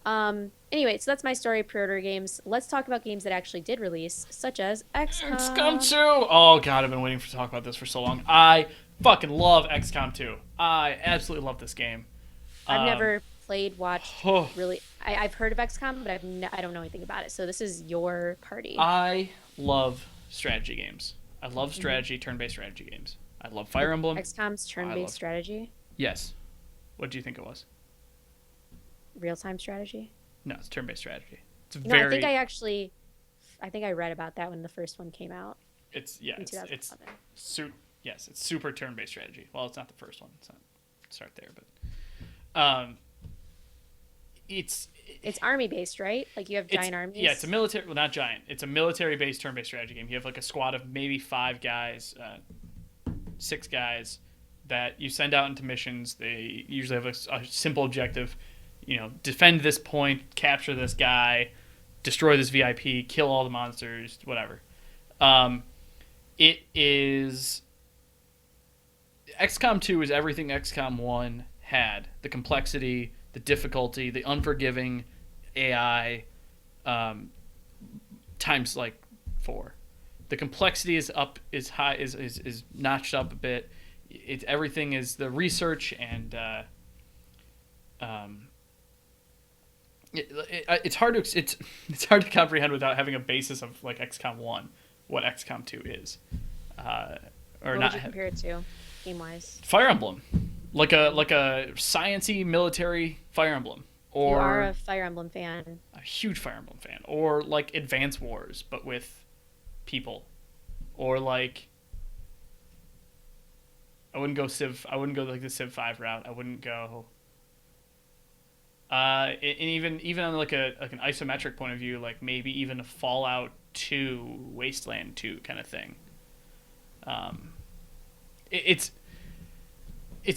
Anyway, so that's my story of pre-order games. Let's talk about games that actually did release, such as XCOM XCOM. 2! Oh god, I've been waiting to talk about this for so long. I fucking love XCOM 2. I absolutely love this game. I've never played, watched, Oh, really. I've heard of XCOM, but I don't know anything about it. So this is your party. I love strategy games. I love strategy, turn-based strategy games. I love Fire Emblem. XCOM's turn-based love- strategy, Yes. What do you think it was? real-time strategy. No, it's turn-based strategy. It's No, very. I think I read about that when the first one came out It's yeah. in It's 2011. yes. It's super turn-based strategy. Well, it's not the first one. It's not start there, but it's It's army-based, right? Like you have giant armies. Yeah, it's a military. Well, not giant. It's a military-based turn-based strategy game. You have like a squad of maybe 5 guys, 6 guys that you send out into missions. They usually have a simple objective. Defend this point, capture this guy, destroy this VIP, kill all the monsters, whatever. It is. XCOM 2 is everything XCOM 1 had. The complexity, the difficulty, the unforgiving AI, times like 4. The complexity is notched up a bit. Everything is the research and it's hard to comprehend without having a basis of like XCOM 1 what XCOM 2 is. Or What not would you compare it to, game-wise? Fire Emblem, like a sciencey military Fire Emblem, or You are a Fire Emblem fan. a huge Fire Emblem fan, or like Advance Wars but with people, or like I wouldn't go like the Civ 5 route. I wouldn't go. And even on like an isometric point of view, like maybe even a Fallout 2, Wasteland 2 kind of thing. It's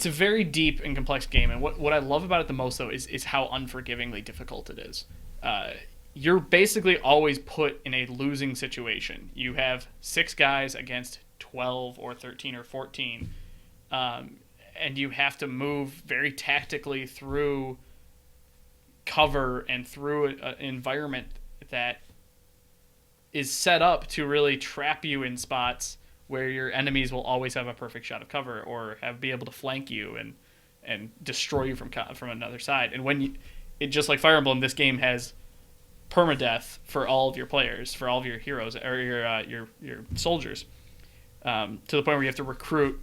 a very deep and complex game, and what I love about it the most though is how unforgivingly difficult it is. You're basically always put in a losing situation. You have 6 guys against 12 or 13 or 14, and you have to move very tactically through cover and through an environment that is set up to really trap you in spots where your enemies will always have a perfect shot of cover or be able to flank you and destroy you from another side. And when it just like Fire Emblem, this game has permadeath for all of your players, for all of your heroes or your soldiers, to the point where you have to recruit.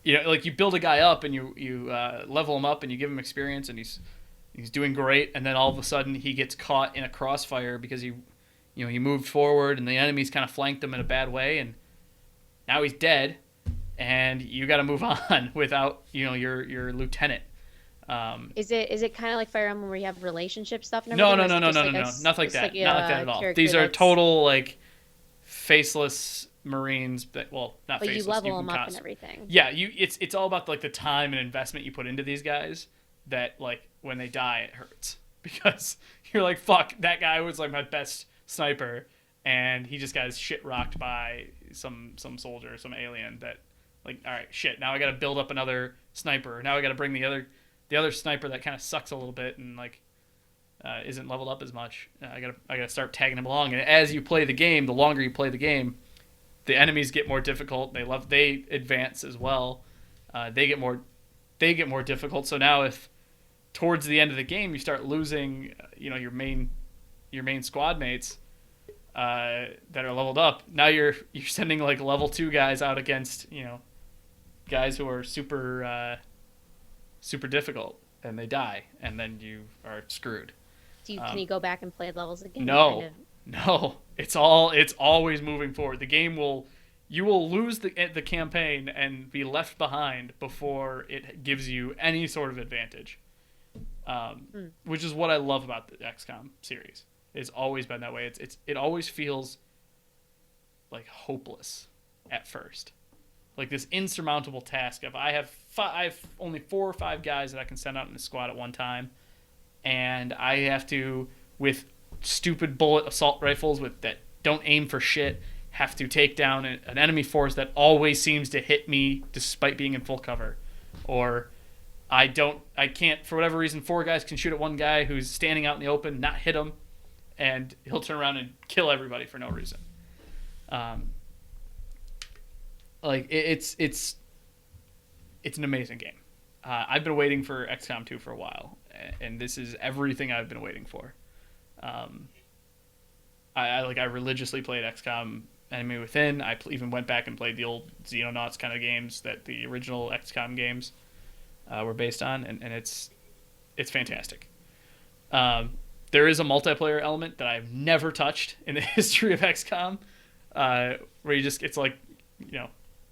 Like you build a guy up and you level him up and you give him experience and he's doing great, and then all of a sudden he gets caught in a crossfire because he moved forward and the enemies kind of flanked him in a bad way, and now he's dead, and you got to move on without your lieutenant. Is it kind of like Fire Emblem where you have relationship stuff and No, everything, or no, is no, it no, just no, like no, no. Not like just like that. Not like that at all. character These are that's total like faceless Marines. That, well, not but you faceless. You level can them up and cost. everything? Yeah, it's all about like the time and investment you put into these guys. That like when they die, it hurts because you're like, fuck, that guy was like my best sniper, and he just got his shit rocked by some soldier, some alien. That like, all right, shit. Now I got to build up another sniper. Now I got to bring the other sniper that kind of sucks a little bit and like isn't leveled up as much. I gotta start tagging him along. And as you play the game, the longer you play the game, the enemies get more difficult. They advance as well. They get more difficult. So now if towards the end of the game you start losing, your main squad mates that are leveled up, now you're sending like level 2 guys out against guys who are super difficult, and they die, and then you are screwed. Can you go back and play levels again? No, no, it's always moving forward. You will lose the campaign and be left behind before it gives you any sort of advantage. Which is what I love about the XCOM series. It's always been that way. It always feels like hopeless at first, like this insurmountable task of I have only 4 or 5 guys that I can send out in a squad at one time, and I have to, with stupid bullet assault rifles that don't aim for shit, have to take down an enemy force that always seems to hit me despite being in full cover, or I can't, for whatever reason, 4 guys can shoot at one guy who's standing out in the open, not hit him, and he'll turn around and kill everybody for no reason. Like it's an amazing game. I've been waiting for XCOM 2 for a while, and this is everything I've been waiting for. I religiously played XCOM Enemy Within. I even went back and played the old Xenonauts kind of games that the original XCOM games were based on, and it's fantastic. There is a multiplayer element that I've never touched in the history of XCOM, where it's like,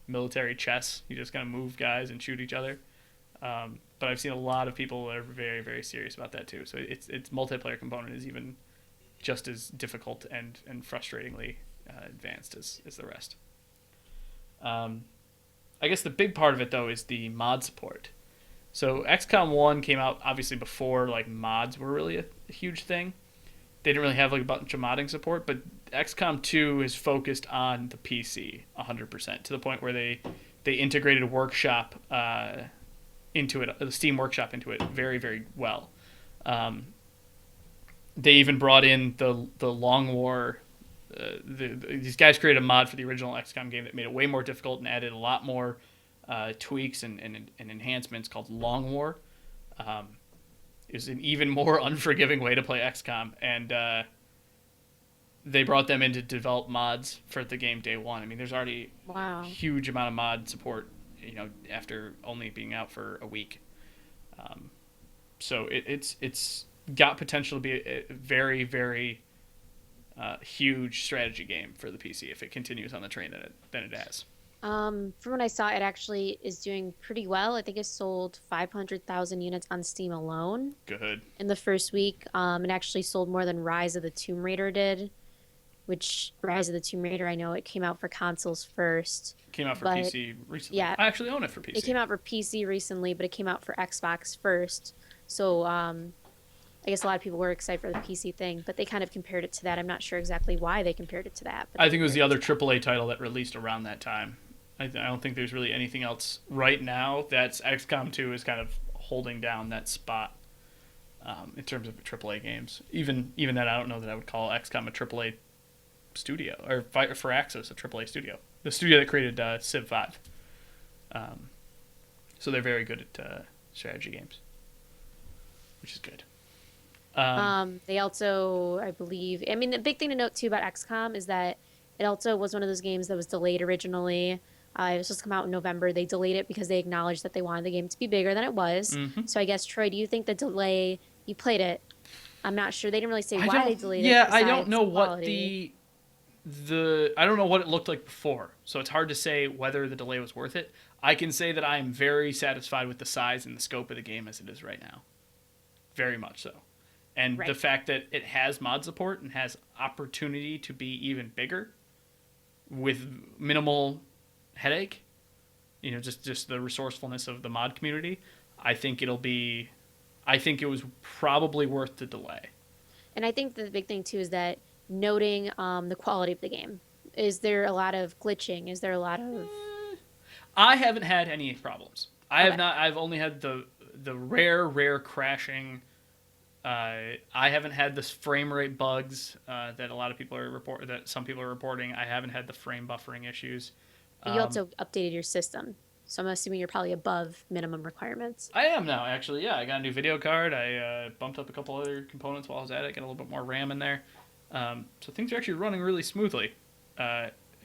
military chess. You just kind of move guys and shoot each other. But I've seen a lot of people that are very, very serious about that too. So its multiplayer component is even just as difficult and frustratingly advanced as the rest. I guess the big part of it though is the mod support. So XCOM 1 came out obviously before like mods were really a huge thing. They didn't really have like a bunch of modding support, but XCOM 2 is focused on the PC 100%, to the point where they integrated Workshop into it, the Steam Workshop into it very, very well. They even brought in the Long War. These guys created a mod for the original XCOM game that made it way more difficult and added a lot more tweaks and enhancements called Long War. It was an even more unforgiving way to play XCOM, and they brought them in to develop mods for the game day one. I mean, there's already a huge amount of mod support, after only being out for a week. So it's got potential to be a very, very huge strategy game for the PC if it continues on the train that it has. From what I saw, it actually is doing pretty well. I think it sold 500,000 units on Steam alone. Good. In the first week. It actually sold more than Rise of the Tomb Raider did, which Rise of the Tomb Raider, I know it came out for consoles first. Came out for PC recently. Yeah. I actually own it for PC. It came out for PC recently, but it came out for Xbox first. So I guess a lot of people were excited for the PC thing, but they kind of compared it to that. I'm not sure exactly why they compared it to that. But I think it was the other AAA title that released around that time. I don't think there's really anything else right now that's XCOM 2 is kind of holding down that spot in terms of AAA games. Even that, I don't know that I would call XCOM a AAA studio, or Firaxis a AAA studio. The studio that created Civ 5. So they're very good at strategy games, which is good. They also, I believe, the big thing to note too about XCOM is that it also was one of those games that was delayed originally. It was supposed to come out in November. They delayed it because they acknowledged that they wanted the game to be bigger than it was. Mm-hmm. So I guess, Troy, do you think the delay, you played it, I'm not sure. They didn't really say why they delayed it. Yeah, I don't know what I don't know what it looked like before, so it's hard to say whether the delay was worth it. I can say that I am very satisfied with the size and the scope of the game as it is right now. Very much so. And the Right. fact that it has mod support and has opportunity to be even bigger with minimal headache, just the resourcefulness of the mod community, I think it was probably worth the delay. And I think the big thing too is that noting the quality of the game. Is there a lot of glitching? Is there a lot of I haven't had any problems. I have okay? not. I've only had the rare crashing. I haven't had this frame rate bugs that a lot of people that some people are reporting. I haven't had the frame buffering issues. But you also updated your system, so I'm assuming you're probably above minimum requirements. I am now, actually. Yeah, I got a new video card. I bumped up a couple other components while I was at it. Got a little bit more RAM in there. So things are actually running really smoothly,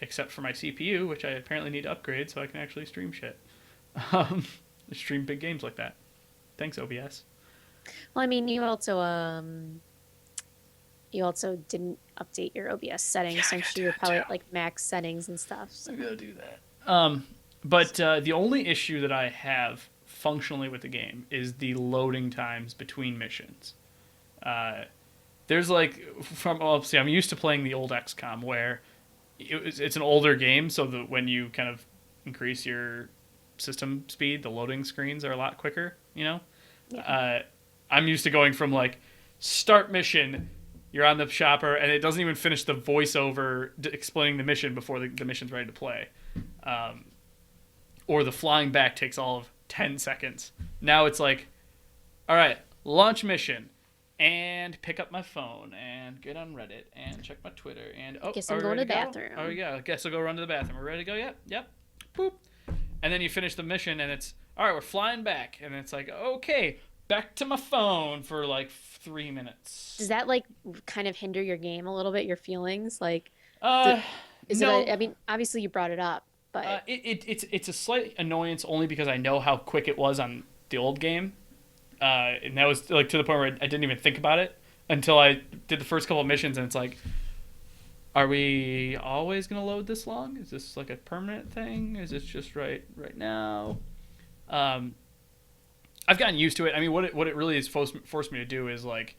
except for my CPU, which I apparently need to upgrade so I can actually stream shit. Um, Stream big games like that. Thanks, OBS. Well, I mean, you also didn't update your OBS settings, Yeah, so I I'm gotta sure do you're that probably too. at like max settings and stuff. So. I gotta do that. But the only issue that I have functionally with the game is the loading times between missions. Uh, there's see, I'm used to playing the old XCOM where it's an older game, so that when you kind of increase your system speed, the loading screens are a lot quicker. Yeah. I'm used to going from like start mission, you're on the shopper, and it doesn't even finish the voiceover explaining the mission before the mission's ready to play. Or the flying back takes all of 10 seconds. Now it's like, all right, launch mission, and pick up my phone, and get on Reddit, and check my Twitter, and Guess are I'm we going ready to the go? bathroom. Oh yeah, I guess I'll go run to the bathroom. We're ready to go? Yep. Boop. And then you finish the mission, and it's, all right, we're flying back, and it's like, okay, back to my phone for like 3 minutes. Does that like kind of hinder your game a little bit, your feelings? Like, d Uh, is it no. I mean, obviously you brought it up, but It's a slight annoyance only because I know how quick it was on the old game, and that was like to the point where I didn't even think about it until I did the first couple of missions, and it's like, are we always gonna load this long? Is this like a permanent thing? Is this just right now? Um, I've gotten used to it. I mean, what it really has forced me to do is like,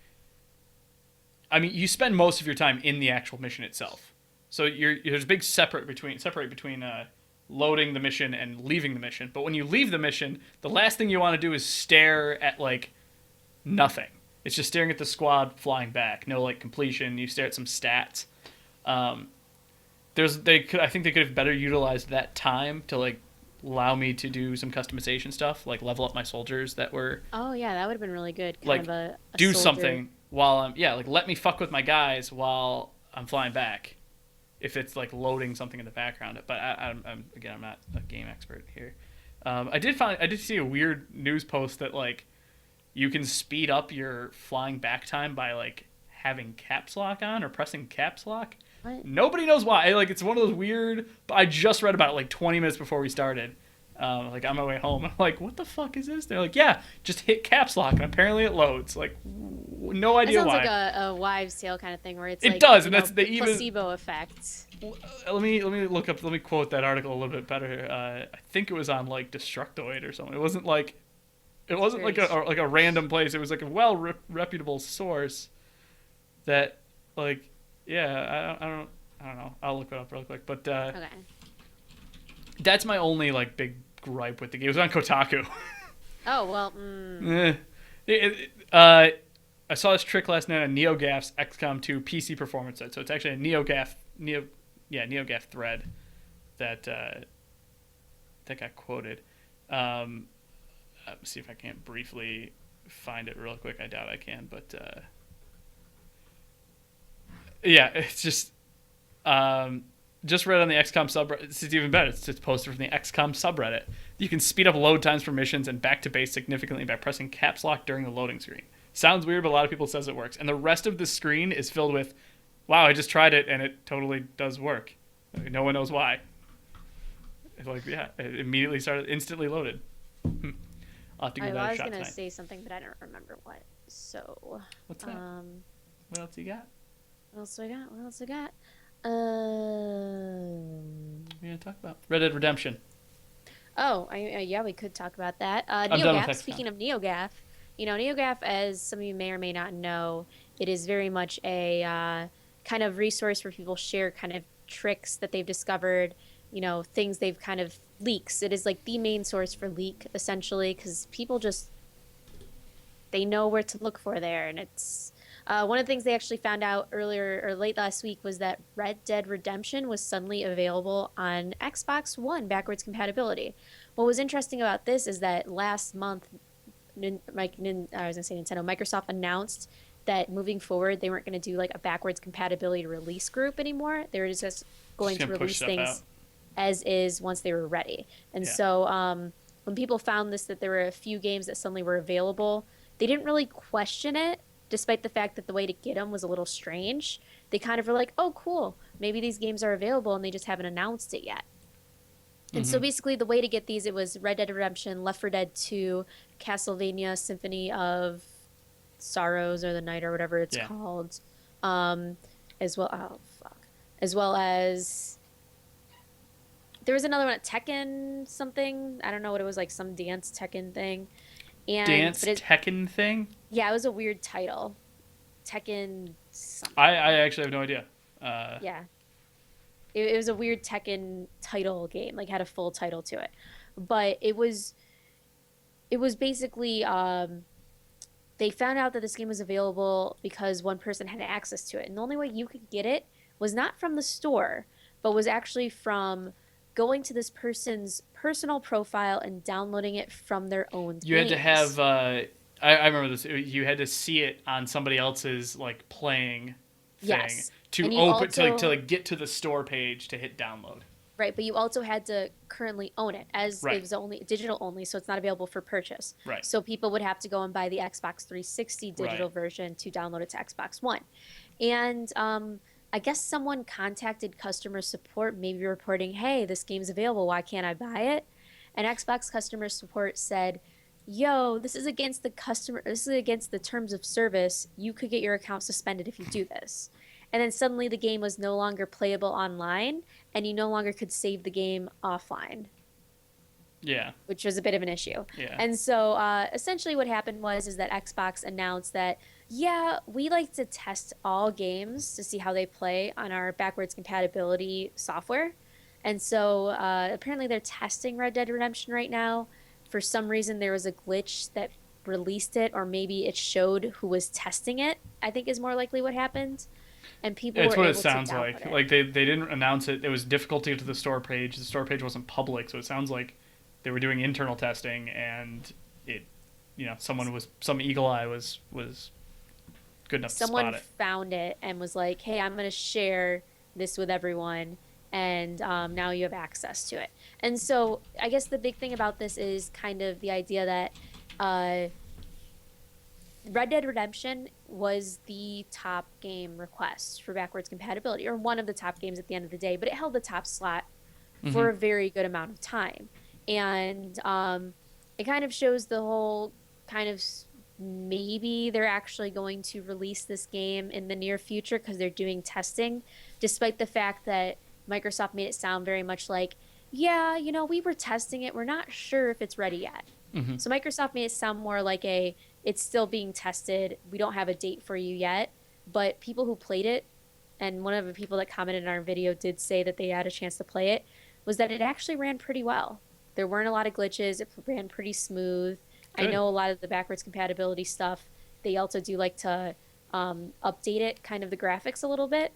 I mean, you spend most of your time in the actual mission itself, so there's a big separate between loading the mission and leaving the mission. But when you leave the mission, the last thing you want to do is stare at like nothing. It's just staring at the squad flying back. No like completion. You stare at some stats. I think they could have better utilized that time to like allow me to do some customization stuff, like level up my soldiers that were oh yeah, that would have been really good. Kind like of a do soldier. something while like let me fuck with my guys while I'm flying back. If it's like loading something in the background, but I'm not a game expert here. I did see a weird news post that like you can speed up your flying back time by like having caps lock on or pressing caps lock. What? Nobody knows why. Like it's one of those weird. I just read about it like 20 minutes before we started. Like on my way home, I'm like, "What the fuck is this?" They're like, "Yeah, just hit caps lock, and apparently it loads." Like, no That idea sounds why. like a wives' tale kind of thing where it's It like does, and that's the even placebo effect. let me let me quote that article a little bit better. I think it was on like Destructoid or something. It wasn't like a random place. It was like a reputable source that like I don't know. I'll look it up real quick. But Okay. that's my only like big gripe with the game. It was on Kotaku. Oh well. Eh. I saw this trick last night on NeoGAF's XCOM 2 PC performance site. So it's actually a NeoGAF thread that got quoted. Let's see if I can't briefly find it real quick. I doubt I can, but yeah, it's just read on the XCOM subreddit. It's even better. It's posted from the XCOM subreddit. You can speed up load times for missions and back to base significantly by pressing caps lock during the loading screen. Sounds weird, but a lot of people says it works. And the rest of the screen is filled with, wow, I just tried it and it totally does work. No one knows why. It's like, yeah, it immediately started, instantly loaded. I'll have to give that I a was shot gonna tonight. say something, but I don't remember what. So, What's that? um, What else you got? what else do I got? What else I got? What are you gonna talk about? Red Dead Redemption. Oh, yeah, we could talk about that. I'm done with NeoGAF. XCOM. Speaking of NeoGAF, NeoGAF, as some of you may or may not know, it is very much a kind of resource where people share kind of tricks that they've discovered, things they've kind of leaks. It is like the main source for leak, essentially, because people just they know where to look for there. And it's one of the things they actually found out earlier or late last week was that Red Dead Redemption was suddenly available on Xbox One backwards compatibility. What was interesting about this is that last month, I was gonna say Nintendo, Microsoft announced that moving forward they weren't going to do like a backwards compatibility release group anymore. They were just Just going to gonna push release stuff out. things as is once they were ready. And Yeah. so when people found this, that there were a few games that suddenly were available, they didn't really question it, despite the fact that the way to get them was a little strange. They kind of were like, oh, cool, maybe these games are available and they just haven't announced it yet. And so Mm-hmm. basically, the way to get these, it was Red Dead Redemption, Left 4 Dead 2, Castlevania Symphony of Sorrows or the Night or whatever it's Yeah. called, um, as well. Oh fuck, as well as there was another one at Tekken something. I don't know what it was, like some dance Tekken thing. And Dance but it Tekken thing. yeah, it was a weird title. Tekken something. I actually have no idea. Yeah, it was a weird Tekken title game. Like had a full title to it, but it was basically they found out that this game was available because one person had access to it. And the only way you could get it was not from the store, but was actually from going to this person's personal profile and downloading it from their own You had to have. games. I remember this. You had to see it on somebody else's like playing thing Yes. to And you open to also, like get to the store page to hit download. right, but you also had to currently own it as it Right. was only digital only, so it's not available for purchase. Right. So people would have to go and buy the Xbox 360 digital Right. version to download it to Xbox One. And I guess someone contacted customer support, maybe reporting, hey, this game's available. Why can't I buy it? And Xbox customer support said, yo, this is against the terms of service. You could get your account suspended if you do this. And then suddenly the game was no longer playable online and you no longer could save the game offline, Yeah. which was a bit of an issue. Yeah. And so essentially what happened was is that Xbox announced that, yeah, we like to test all games to see how they play on our backwards compatibility software. And so apparently they're testing Red Dead Redemption right now. For some reason, there was a glitch that released it, or maybe it showed who was testing it, I think is more likely what happened. And people It's were what it able to sounds download like. it. Like they didn't announce it. It was difficult to get to the store page. The store page wasn't public, so it sounds like they were doing internal testing, and it, some eagle eye was good enough to Someone spot it. found it and was like, hey, I'm going to share this with everyone. And now you have access to it. And so I guess the big thing about this is kind of the idea that uh, Red Dead Redemption was the top game request for backwards compatibility, or one of the top games at the end of the day, but it held the top slot Mm-hmm. for a very good amount of time. And it kind of shows the whole kind of maybe they're actually going to release this game in the near future because they're doing testing, despite the fact that Microsoft made it sound very much like, yeah, we were testing it. We're not sure if it's ready yet. Mm-hmm. So Microsoft made it sound more like it's still being tested. We don't have a date for you yet. But people who played it, and one of the people that commented in our video did say that they had a chance to play it, was that it actually ran pretty well. There weren't a lot of glitches. It ran pretty smooth. I Good. know a lot of the backwards compatibility stuff, they also do like to update it, kind of the graphics a little bit.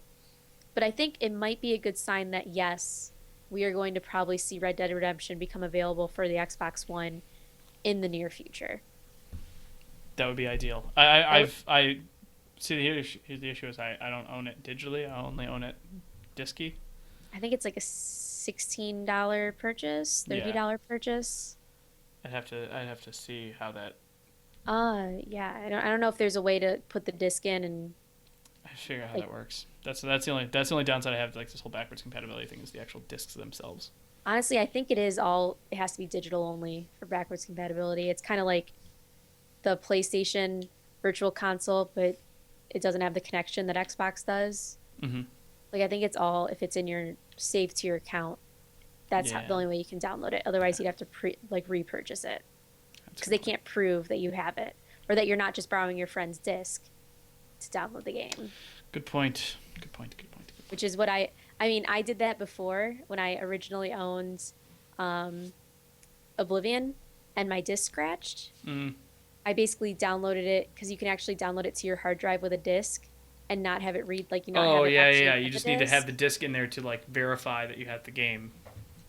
But I think it might be a good sign that, yes, we are going to probably see Red Dead Redemption become available for the Xbox One in the near future. That would be ideal. That would, I see the issue is I don't own it digitally. I only own it disky. I think it's like a $16 purchase, Yeah. $30 purchase. I'd have to see how that. Yeah, I don't know if there's a way to put the disc in and I figure out how like that works. That's the only downside I have to, like this whole backwards compatibility thing is the actual discs themselves. honestly, I think it has to be digital only for backwards compatibility. It's kind of like the PlayStation Virtual Console, but it doesn't have the connection that Xbox does. Mm-hmm. Like I think it's all if it's in your saved to your account. That's how, Yeah, the only way you can download it. Otherwise, you'd have to repurchase it that's a because good they point. can't prove that you have it or that you're not just borrowing your friend's disc to download the game. Good point. Good point. Good point. Good Which point. is what I mean, I did that before when I originally owned um, Oblivion and my disc scratched. Mm. I basically downloaded it because you can actually download it to your hard drive with a disc and not have it read like you not Oh have it yeah, yeah, actually yeah. You in the just need to have disc. the disc in there to like verify that you have the game.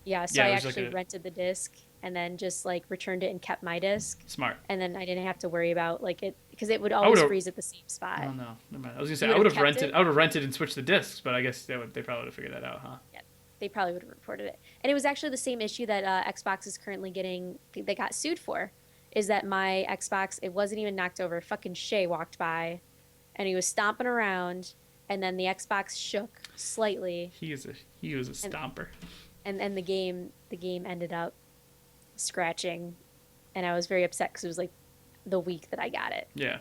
Yeah, so Yeah, I it was like actually a rented the disc and then just like returned it and kept my disc. smart. And then I didn't have to worry about like it because it would I would always have. freeze at the same Oh spot. no, never mind. I was gonna say You I would would have have kept rented. it? I would have rented and switched the discs, but I guess they probably would have figured that out, huh? Yeah, they probably would have reported it. And it was actually the same issue that Xbox is currently getting, they got sued for, is that my Xbox, it wasn't even knocked over. Fucking Shay walked by and he was stomping around and then the Xbox shook slightly He was a and stomper. and the game ended up scratching and I was very upset because it was like the week that I got it. Yeah.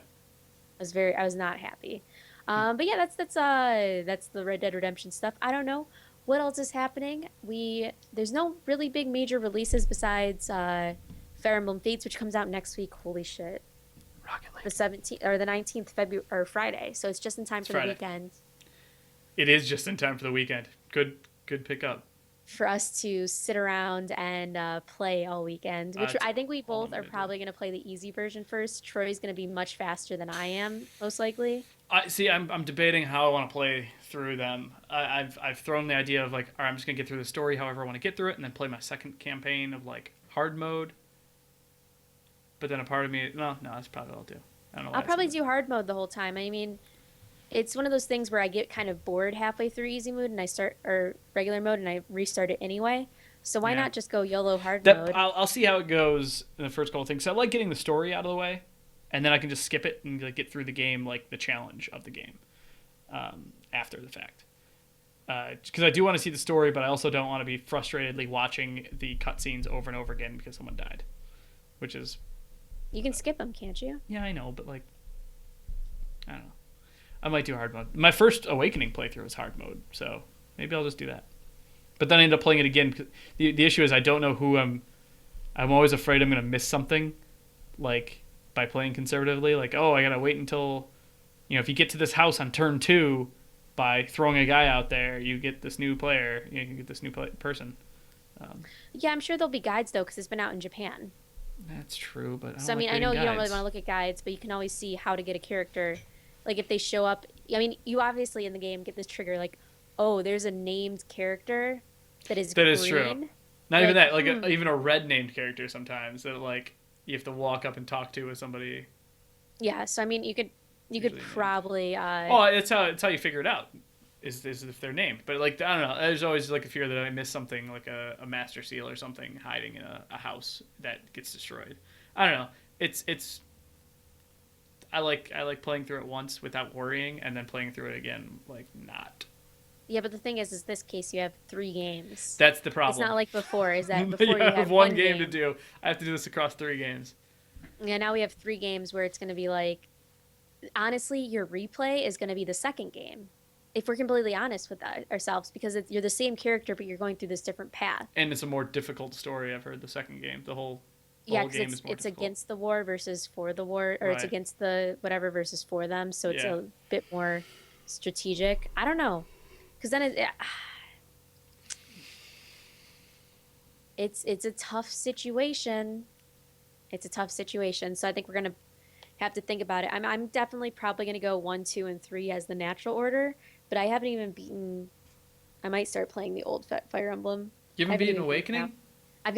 I was not happy. But yeah, that's the Red Dead Redemption stuff. I don't know what else is happening. There's no really big major releases besides Fire Emblem Fates, which comes out next week. Holy shit, Rocket the League. 17th or the 19th February or Friday. So it's just in time It's for the Friday. weekend It is just in time for the weekend. Good pickup. for us to sit around and play all weekend. Which That's I think we all both I'm are gonna do. probably going to play the easy version first. Troy's going to be much faster than I am, most likely. I see. I'm debating how I want to play through them. I've thrown the idea of like, all right, I'm just gonna get through the story however I want to get through it, and then play my second campaign of like hard mode. But then a part of me, no, that's probably what I'll do. I don't know why. I'll probably do hard mode the whole time. I mean, it's one of those things where I get kind of bored halfway through easy mode and I start or regular mode and I restart it anyway. So why Yeah. not just go YOLO hard That mode? I'll see how it goes in the first couple of things. So I like getting the story out of the way, and then I can just skip it and like, get through the game, like the challenge of the game, after the fact. Because I do want to see the story, but I also don't want to be frustratedly watching the cutscenes over and over again because someone died, which is You can skip them, can't you? yeah I know, but like I don't know. I might do hard mode. My first Awakening playthrough was hard mode, so maybe I'll just do that. But then I end up playing it again. 'Cause the issue is I don't know who I'm always afraid I'm gonna miss something, like by playing conservatively. Like, oh, I gotta wait until, if you get to this house on turn 2, by throwing a guy out there, you get this new player. You can get this new person. Um, Yeah, I'm sure there'll be guides though, because it's been out in Japan. that's true, but I So don't I like mean, I reading know you don't really guides. want to look at guides, but you can always see how to get a character. Like if they show up, I mean, you obviously in the game get this trigger like, oh, there's a named character that is That is true. green. Not even Like, that. Like even a red named character sometimes that like you have to walk up and talk to with somebody Yeah, so I mean, you could usually named. probably Oh, that's how you figure it out. Is if they're named. But like I don't know. There's always like a fear that I miss something like a master seal or something hiding in a house that gets destroyed. I don't know. It's I like playing through it once without worrying, and then playing through it again like not. Yeah, but the thing is this case you have 3 games. That's the It's not problem. like before. Is that You before you have had one one game to game? do. I have to do this across 3 games. Yeah, now we have 3 games where it's going to be like, honestly, your replay is going to be the second game. If we're completely honest with ourselves, because you're the same character, but you're going through this different path. And it's a more difficult story. I've heard the second game. The Yeah, whole because game it's is more it's difficult. against the war versus for the war, or it's Right. against the whatever versus for them. So it's Yeah. a bit more strategic. I don't know, because then it's a tough situation. It's a tough situation. So I think we're gonna have to think about it. I'm definitely probably gonna go 1, 2, and 3 as the natural order, but I haven't even beaten. I might start playing the old Fire Emblem. You I haven't beaten even beaten it now. Awakening? I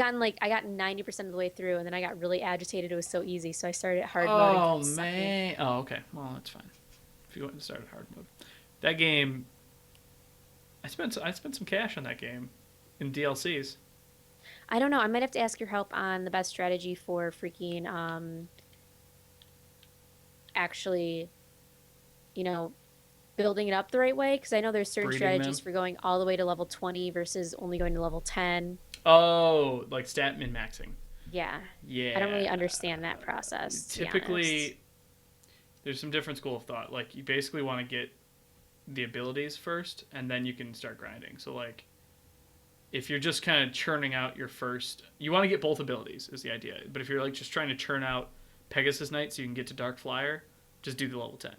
got 90% of the way through, and then I got really agitated. It was so easy, so I started at hard mode and Oh kept sucking. man. Oh okay. Well that's fine. If you want to start at hard mode, that game. I spent some cash on that game, in DLCs. I don't know. I might have to ask your help on the best strategy for freaking actually, you know, building it up the right way. Because I know there's certain Breeding strategies them. for going all the way to level 20 versus only going to level 10. Oh, like stat min maxing. Yeah, Yeah. I don't really understand that process, to be honest. Typically, there's some different school of thought. Like you basically want to get the abilities first, and then you can start grinding. So like, if you're just kind of churning out your first, you want to get both abilities is the idea. But if you're like just trying to churn out Pegasus Knight so you can get to Dark Flyer, just do the level 10.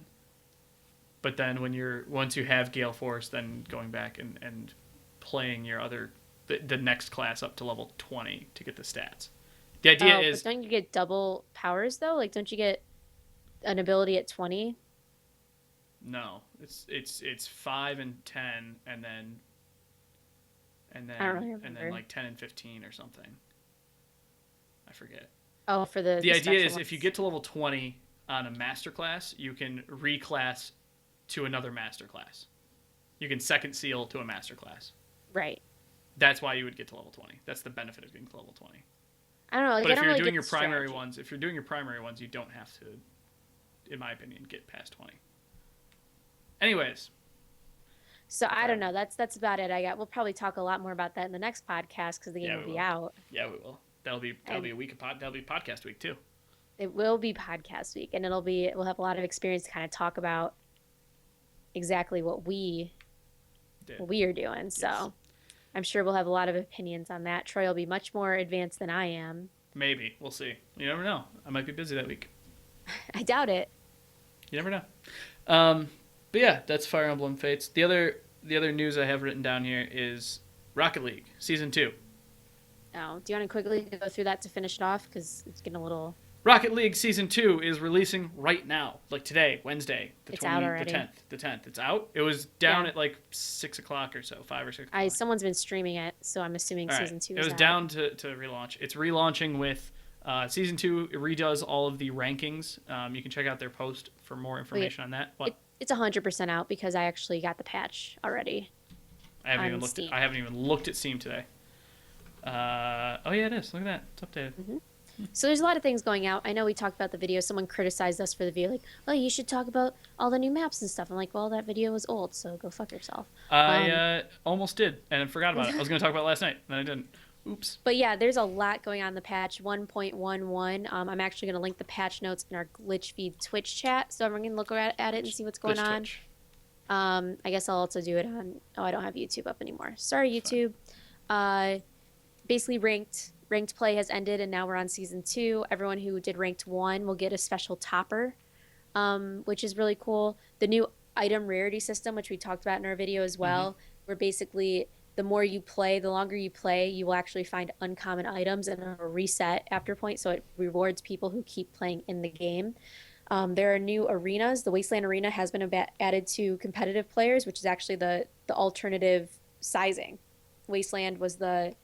But then once you have Gale Force, then going back and playing your the next class up to level 20 to get the stats. The idea is, but don't you get double powers though? Like, don't you get an ability at 20? no, it's 5 and 10, and then I don't really remember. and then like 10 and 15 or something. I forget. Oh, for The idea is ones. if you get to level 20 on a master class, you can reclass to another master class. You can second seal to a master class. Right. That's why you would get to level 20. That's the benefit of getting to level 20. I don't know. Like, But I if don't you're really doing get your the primary strategy. ones, you don't have to, in my opinion, get past 20. Anyways, So I don't know. That's about it. We'll probably talk a lot more about that in the next podcast because the game yeah, will we be will. out. Yeah, we will. That'll be a week of that'll be podcast week too. It will be podcast week, and we'll have a lot of experience to kind of talk about exactly what we are doing. So Yes. I'm sure we'll have a lot of opinions on that. Troy will be much more advanced than I am. Maybe we'll see. You never know. I might be busy that week. I doubt it. You never know. But yeah, that's Fire Emblem Fates. The other news I have written down here is Rocket League Season 2. Oh, do you want to quickly go through that to finish it off? Because it's getting a little... Rocket League Season 2 is releasing right now. Like today, Wednesday. It's out already. The 10th. It's out? It was down at like 6 o'clock or so, 5 or 6 o'clock. Someone's been streaming it, so I'm assuming Season 2 is It was out. down to relaunch. It's relaunching with... Season 2 redoes all of the rankings. You can check out their post for more information on that. What? It's 100% out because I actually got the patch already. I haven't even looked at Steam today. Oh yeah, it is. Look at that. It's updated. Mm-hmm. So there's a lot of things going out. I know we talked about the video. Someone criticized us for the video, like, "Oh, you should talk about all the new maps and stuff." I'm like, "Well, that video was old, so go fuck yourself." I almost did, and I forgot about it. I was going to talk about it last night, and then I didn't. Oops. But yeah, there's a lot going on in the patch 1.11. I'm actually going to link the patch notes in our GlitchFeed Twitch chat, so everyone can look at it and see what's going on. Twitch. I guess I'll also do it on... Oh, I don't have YouTube up anymore. Sorry, YouTube. Basically, ranked play has ended, and now we're on Season 2. Everyone who did Ranked 1 will get a special topper, which is really cool. The new item rarity system, which we talked about in our video as well, where basically... the more you play, the longer you play, you will actually find uncommon items and it'll reset after point, so it rewards people who keep playing in the game. There are new arenas. The Wasteland Arena has been added to competitive players, which is actually the alternative sizing. Wasteland was the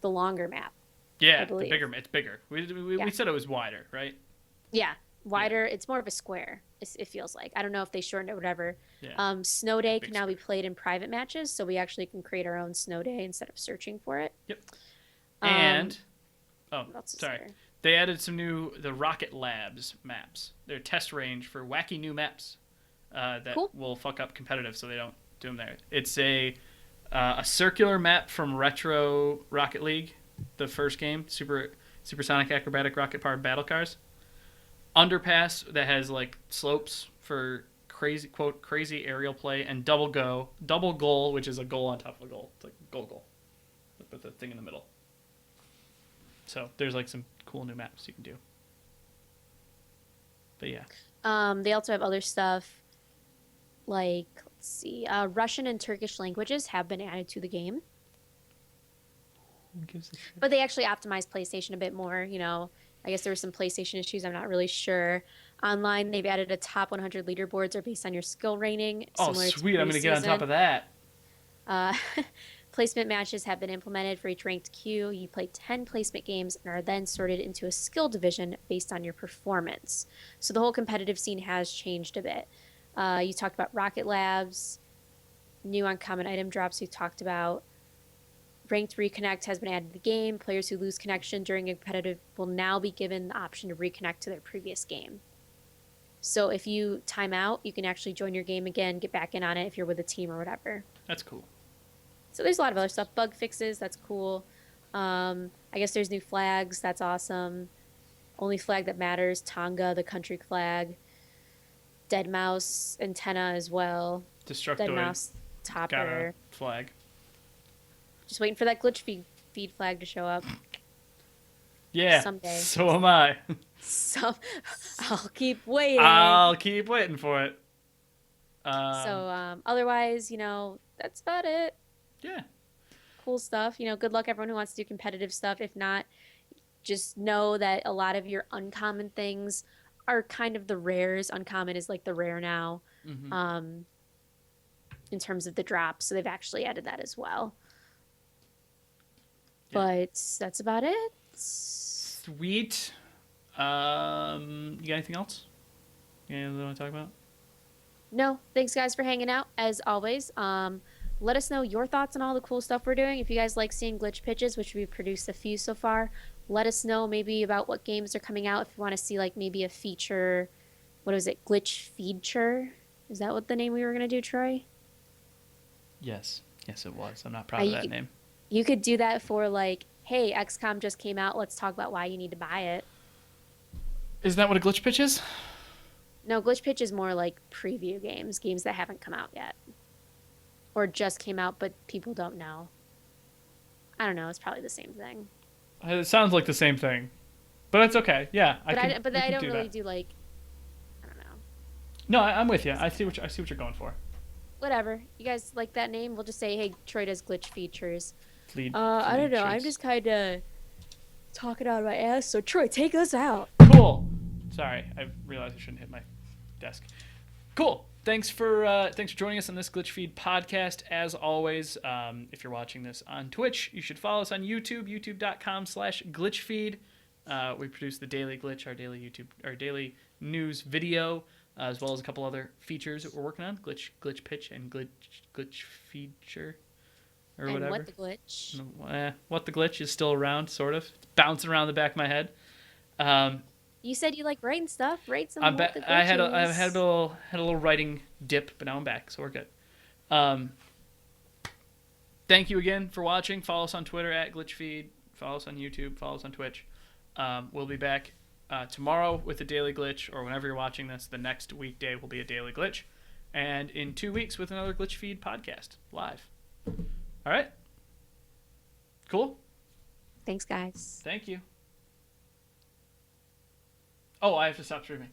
longer map. Yeah, the bigger. It's bigger. We said it was wider, right? Yeah, wider. Yeah. It's more of a square. It feels like. I don't know if they shortened it or whatever. Yeah. Snow Day can now be played in private matches, so we actually can create our own Snow Day instead of searching for it. Yep. And sorry, they added the Rocket Labs maps. Their test range for wacky new maps that will fuck up competitive, so they don't do them there. It's a circular map from Retro Rocket League, the first game, supersonic acrobatic rocket powered battle cars. Underpass that has like slopes for crazy aerial play, and double goal, which is a goal on top of a goal. It's like goal with the thing in the middle. So there's like some cool new maps you can do. But yeah. They also have other stuff like, let's see, Russian and Turkish languages have been added to the game. Who gives a shit? But they actually optimized PlayStation a bit more, you know. I guess there were some PlayStation issues. I'm not really sure. Online, they've added a top 100 leaderboards are based on your skill rating. Oh, sweet. I'm going to get on top of that. Placement matches have been implemented for each ranked queue. You play 10 placement games and are then sorted into a skill division based on your performance. So the whole competitive scene has changed a bit. You talked about Rocket Labs, new uncommon item drops we talked about. Ranked Reconnect has been added to the game. Players who lose connection during a competitive will now be given the option to reconnect to their previous game. So if you time out, you can actually join your game again, get back in on it if you're with a team or whatever. That's cool. So there's a lot of other stuff. Bug fixes, that's cool. I guess there's new flags, that's awesome. Only flag that matters, Tonga, the country flag. Dead mouse antenna as well. Destructoid mouse got a topper. flag. Just waiting for that glitch feed flag to show up Yeah, someday. so am I. So I'll keep waiting. I'll keep waiting for it. So otherwise, that's about it. Yeah. Cool stuff. Good luck everyone who wants to do competitive stuff. If not, just know that a lot of your uncommon things are kind of the rares. Uncommon is like the rare now, Mm-hmm. in terms of the drops. So they've actually added that as well. Yeah. But that's about it. Sweet. You got anything else? Anything you want to talk about? No, thanks guys for hanging out as always. Let us know your thoughts on all the cool stuff we're doing. If you guys like seeing glitch pitches, which we've produced a few so far, let us know maybe about what games are coming out. If you want to see like maybe a feature, what was it, glitch feature? Is that what the name we were gonna do, Troy? Yes. Yes, it was. I'm not proud of that name. You could do that for like, hey, XCOM just came out. Let's talk about why you need to buy it. Isn't that what a glitch pitch is? No, glitch pitch is more like preview games that haven't come out yet. Or just came out, but people don't know. I don't know. It's probably the same thing. It sounds like the same thing, but it's okay. Yeah, But I don't really do like. I don't know. No, I'm with you. I see what you're going for. Whatever. You guys like that name? We'll just say, hey, Troy does glitch features. I don't know. I'm just kind of talking out of my ass. So Troy, take us out. Cool. Sorry, I realized I shouldn't hit my desk. Cool. Thanks for joining us on this GlitchFeed podcast. As always, if you're watching this on Twitch, you should follow us on YouTube, youtube.com/GlitchFeed. We produce the Daily Glitch, our daily news video, as well as a couple other features that we're working on, glitch pitch and glitch feature, or whatever. And what the glitch? What the glitch is still around, sort of. It's bouncing around the back of my head. You said you like writing stuff. Write some. I had a little writing dip, but now I'm back, so we're good. Thank you again for watching. Follow us on Twitter @GlitchFeed. Follow us on YouTube. Follow us on Twitch. We'll be back tomorrow with a Daily Glitch, or whenever you're watching this, the next weekday will be a Daily Glitch, and in 2 weeks with another GlitchFeed podcast live. All right. Cool. Thanks, guys. Thank you. Oh, I have to stop streaming.